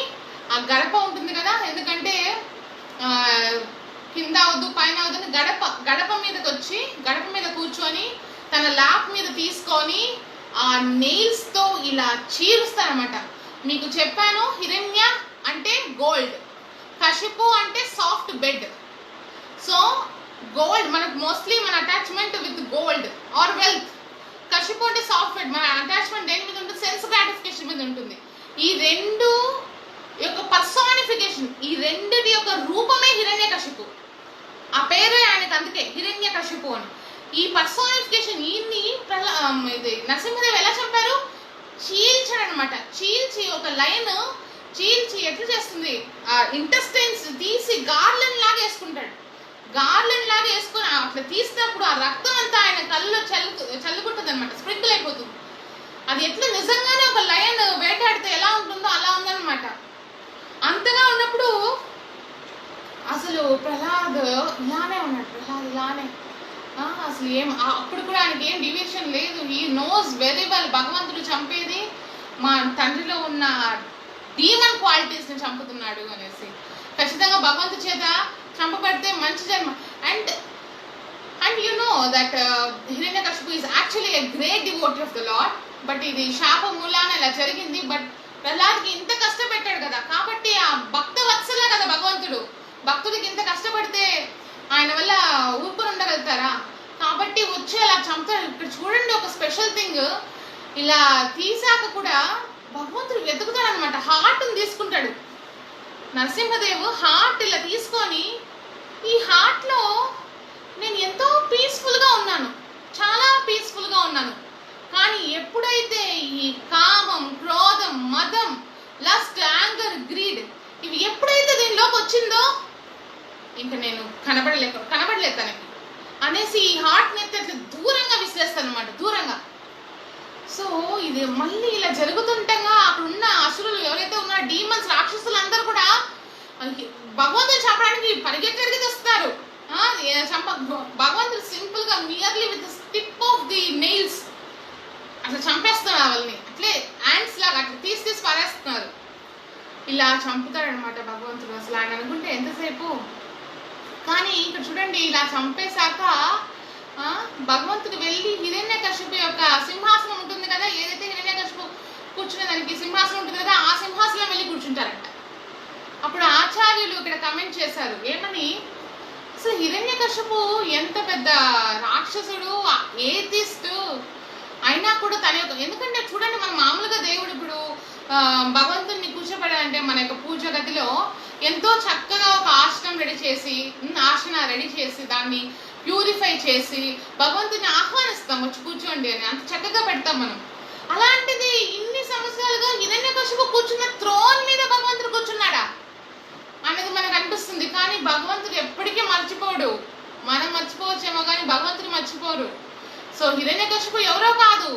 ఆ గడప ఉంటుంది కదా, ఎందుకంటే కింద అవద్దు పైన అవద్దు, గడప మీదకి వచ్చి గడప మీద కూర్చొని తన ల్యాప్ మీద తీసుకొని ఆ నెయిల్స్ తో ఇలా చీరుస్తారన్నమాట. మీకు చెప్పాను, హిరణ్య అంటే గోల్డ్, కశిపు అంటే సాఫ్ట్ బెడ్. సో గోల్డ్ మనకు మోస్ట్లీ మన attachment with gold or wealth. కశిపు అంటే సాఫ్ట్ బెడ్, మన అటాచ్మెంట్ దేని మీద ఉంటుంది, సెన్స్ గ్రాటిఫికేషన్ మీద ఉంటుంది. ఈ రెండు యొక్క పర్సానిఫికేషన్, ఈ రెండిటి యొక్క రూపమే హిరణ్యకశిపు. ఆ పేరే ఆయనకు అందుకే హిరణ్యకశిపు అని. ఈ పర్సానిఫికేషన్ ఇది నరసింహదేవ్ ఎలా చంపారు, చీల్చాడు అనమాట. చీల్చి ఒక లైన్ చీల్చి ఎట్లా చేస్తుంది, ఇంటెస్టైన్స్ తీసి గార్లెన్ లాగా వేసుకుంటాడు. గార్లెన్ లాగా వేసుకుని అట్లా తీసినప్పుడు ఆ రక్తం అంతా ఆయన కళ్ళలో చల్లుకుంటుంది అనమాట, స్ప్రింకిల్ అయిపోతుంది. అది ఎట్లా నిజంగానే ఒక లయన్ వేటాడితే ఎలా ఉంటుందో అలా ఉందన్నమాట. అంతగా ఉన్నప్పుడు అసలు ప్రహ్లాద్ ఇలానే ఉన్నాడు. ప్రహ్లాద్ ఇలానే అసలు ఏం అప్పుడు కూడా ఆయనకి ఏం డివియేషన్ లేదు. హీ నోస్ వెరీ వెల్ భగవంతుడు చంపేది మా తండ్రిలో ఉన్న డీమన్ క్వాలిటీస్ని చంపుతున్నాడు అనేసి. ఖచ్చితంగా భగవంతుడి చేత చంపబడితే మంచి జన్మ. And you know that Hiranyakashipu is actually a great devotee of the lord. But ఇది శాప మూలాన ఇలా జరిగింది. బట్ ప్రహ్లాద్కి ఇంత కష్టపెట్టాడు కదా, కాబట్టి ఆ భక్త వత్సల కదా భగవంతుడు. భక్తుడికి ఇంత కష్టపడితే ఆయన వల్ల ఊరుకుని ఉండగలుగుతారా? కాబట్టి వచ్చి అలా చంపుతాడు. ఇక్కడ చూడండి ఒక స్పెషల్ థింగ్, ఇలా తీసాక కూడా భగవంతుడు వెతుకుతాడు అనమాట. హార్ట్ని తీసుకుంటాడు నరసింహదేవు. హార్ట్ ఇలా తీసుకొని ఈ హార్ట్లో నేను ఎంతో పీస్ఫుల్గా ఉన్నాను, చాలా పీస్ఫుల్గా ఉన్నాను. కానీ ఎప్పుడైతే ఈ కామం, క్రోధం, మదం, లస్ట్, యాంగర్, గ్రీడ్ ఇవి ఎప్పుడైతే దీనిలోకి వచ్చిందో ఇంకా నేను కనబడలేదు తనకి అనేసి ఈ హార్ట్ని ఎత్తి అట్లా దూరంగా విసిరేస్తాను అనమాట, దూరంగా. సో ఇది మళ్ళీ ఇలా జరుగుతుండగా అక్కడ ఉన్న అసురులు ఎవరైతే ఉన్నారో, డీమన్స్, రాక్షసులు అందరూ కూడా భగవంతుని చంపడానికి పరిగెత్తి వస్తారు. భగవంతుడు సింపుల్ గా nearly with tip of the nails అట్లా చంపేస్తున్నారు వాళ్ళని. అట్లే యాండ్స్ లాగా అట్లా తీసి పారేస్తున్నారు. ఇలా చంపుతాడు అనమాట భగవంతుడు. అసలు ఆయన అనుకుంటే ఎంతసేపు. కానీ ఇక్కడ చూడండి, ఇలా చంపేశాక భగవంతుడు వెళ్ళి హిరణ్యకశిపు యొక్క సింహాసనం ఉంటుంది కదా, ఏదైతే హిరణ్యకశిపు కూర్చునే దానికి సింహాసనం ఉంటుంది కదా, ఆ సింహాసనం వెళ్ళి కూర్చుంటారంట. అప్పుడు ఆచార్యులు ఇక్కడ కమెంట్ చేశారు ఏమని, అసలు హిరణ్యకశిపు ఎంత పెద్ద రాక్షసుడు, ఏతిస్ట్ అయినా కూడా తన యొక్క, ఎందుకంటే చూడండి మనం మామూలుగా దేవుడు ఇప్పుడు భగవంతుడిని కూర్చోబెట్టాలంటే మన యొక్క పూజ గదిలో ఎంతో చక్కగా ఒక ఆసనం రెడీ చేసి దాన్ని ప్యూరిఫై చేసి భగవంతుని ఆహ్వానిస్తాం, వచ్చి కూర్చోండి అని, అంత చక్కగా పెడతాం మనం. అలాంటిది ఇన్ని సంవత్సరాలుగా హిరణ్యకశిపు కూర్చున్న త్రోన్ మీద భగవంతుడు కూర్చున్నాడా అనేది మనకు అనిపిస్తుంది. కానీ భగవంతుడు ఎప్పటికీ మర్చిపోడు. మనం మర్చిపోవచ్చేమో కానీ భగవంతుడు మర్చిపోరు. సో హిరణ్యకశిపు ఎవరో కాదు,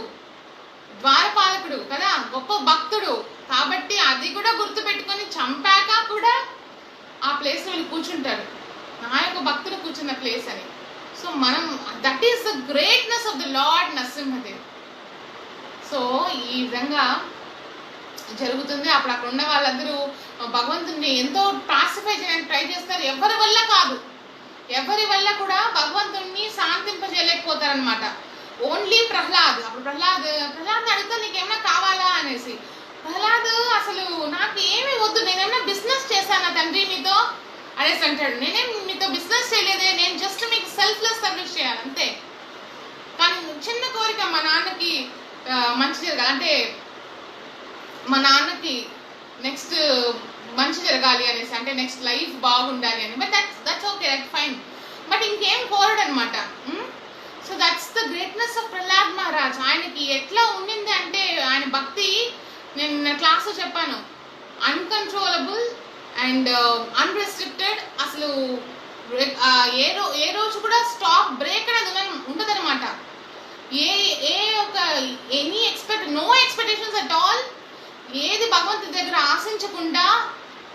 ద్వారపాలకుడు కదా, గొప్ప భక్తుడు. కాబట్టి అది కూడా గుర్తు పెట్టుకొని చంపాక కూడా ఆ ప్లేస్ లో కూర్చుంటాడు, నా యొక్క భక్తుడు కూర్చున్న ప్లేస్ అని. సో మనం that is the greatness of the lord Narasimhadev. So ఈ విధంగా జరుగుతుంది. అప్పుడు అక్కడ ఉన్న వాళ్ళందరూ భగవంతుడిని ఎంతో పాసిఫై చేయడానికి ట్రై చేస్తారు. ఎవరి వల్ల కాదు, ఎవరి వల్ల కూడా భగవంతుడిని శాంతింపజేయలేకపోతారనమాట. ఓన్లీ ప్రహ్లాద్. అప్పుడు ప్రహ్లాద్ అడిగితే నీకేమైనా కావాలా అనేసి, ప్రహ్లాద్ అసలు నాకు ఏమీ వద్దు, నేనేమైనా బిజినెస్ చేశానా తండ్రి మీతో అనేసి అంటాడు. నేనేం మీతో బిజినెస్ చేయలేదే, నేను జస్ట్ మీకు సెల్ఫ్లెస్ సర్వీస్ చేయాలి అంతే. కానీ చిన్న కోరిక, మా నాన్నకి మంచి జరగాలి, అంటే మా నాన్నకి నెక్స్ట్ మంచి జరగాలి అనేసి, అంటే నెక్స్ట్ లైఫ్ బాగుండాలి అని. But that's okay, that fine. But ఇంకేం కోరడు అనమాట. So that's the greatness of Prahlad Maharaj. ఆయనకి ఎట్లా ఉండింది అంటే ఆయన భక్తి, నేను క్లాస్లో చెప్పాను, అన్కంట్రోలబుల్ అండ్ అన్రెస్ట్రిక్టెడ్. అసలు ఏ రోజు కూడా స్టాప్, బ్రేక్ అనేది ఉండదన్నమాట. No expectations at all. ఏది భగవంతుడి దగ్గర ఆశించకుండా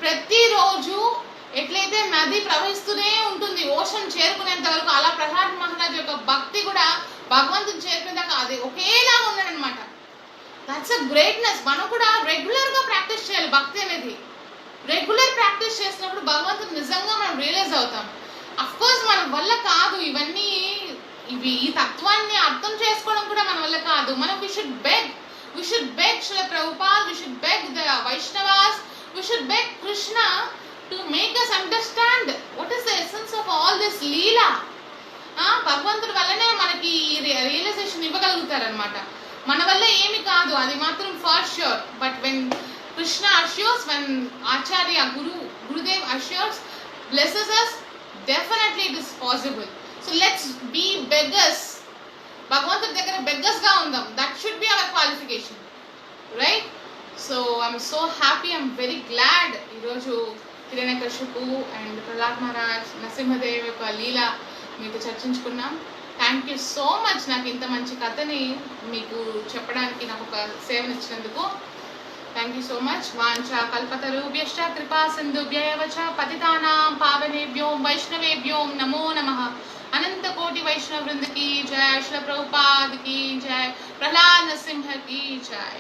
ప్రతిరోజు ఎట్లయితే నది ప్రవహిస్తూనే ఉంటుంది ఓషన్ చేరుకునేంత వరకు, అలా ప్రహ్లాద్ మహారాజ్ యొక్క భక్తి కూడా భగవంతుని చేరుకునేదాకా అది ఒకేలాగా ఉన్నాడనమాట. That's a greatness. మనం కూడా రెగ్యులర్గా ప్రాక్టీస్ చేయాలి భక్తి అనేది. రెగ్యులర్ ప్రాక్టీస్ చేసినప్పుడు భగవంతుని నిజంగా మనం రియలైజ్ అవుతాం. అఫ్ కోర్స్ మన వల్ల కాదు ఇవన్నీ, ఈ తత్వాన్ని అర్థం చేసుకోవడం కూడా మన వల్ల కాదు. మనం we should beg Srila Prabhupada, we should beg the Vaishnavas, we should beg Krishna to make us understand what is the essence of all this Leela. భగవంతుడి వల్లనే మనకి రియలైజేషన్ ఇవ్వగలుగుతారనమాట. మన వల్ల ఏమి కాదు, అది మాత్రం for sure. But when Krishna assures, when Acharya Gurudev assures, blesses us, definitely it is possible. So let's be beggars. భగవంతుడి దగ్గర beggars గా ఉందాం. That should be our qualification, right? So I'm so happy, I'm very glad ఈరోజు Hiranyakashipu and Prahlad Maharaj, Narasimhadev యొక్క లీల మీతో చర్చించుకున్నాం. Thank you so much నాకు ఇంత మంచి కథని మీకు చెప్పడానికి నాకు ఒక సేవనిచ్చినందుకు. Thank you so much. వాంఛా కల్పతరుభ్యశ్చ కృపా సింధుభ్యైవ చ పతితానాం పావనేభ్యో వైష్ణవేభ్యో నమో నమః. अनंत कोटि वैष्णव वृंद की जय, श्रील प्रभुपाद की जय, प्रहलाद नरसिंह की जय.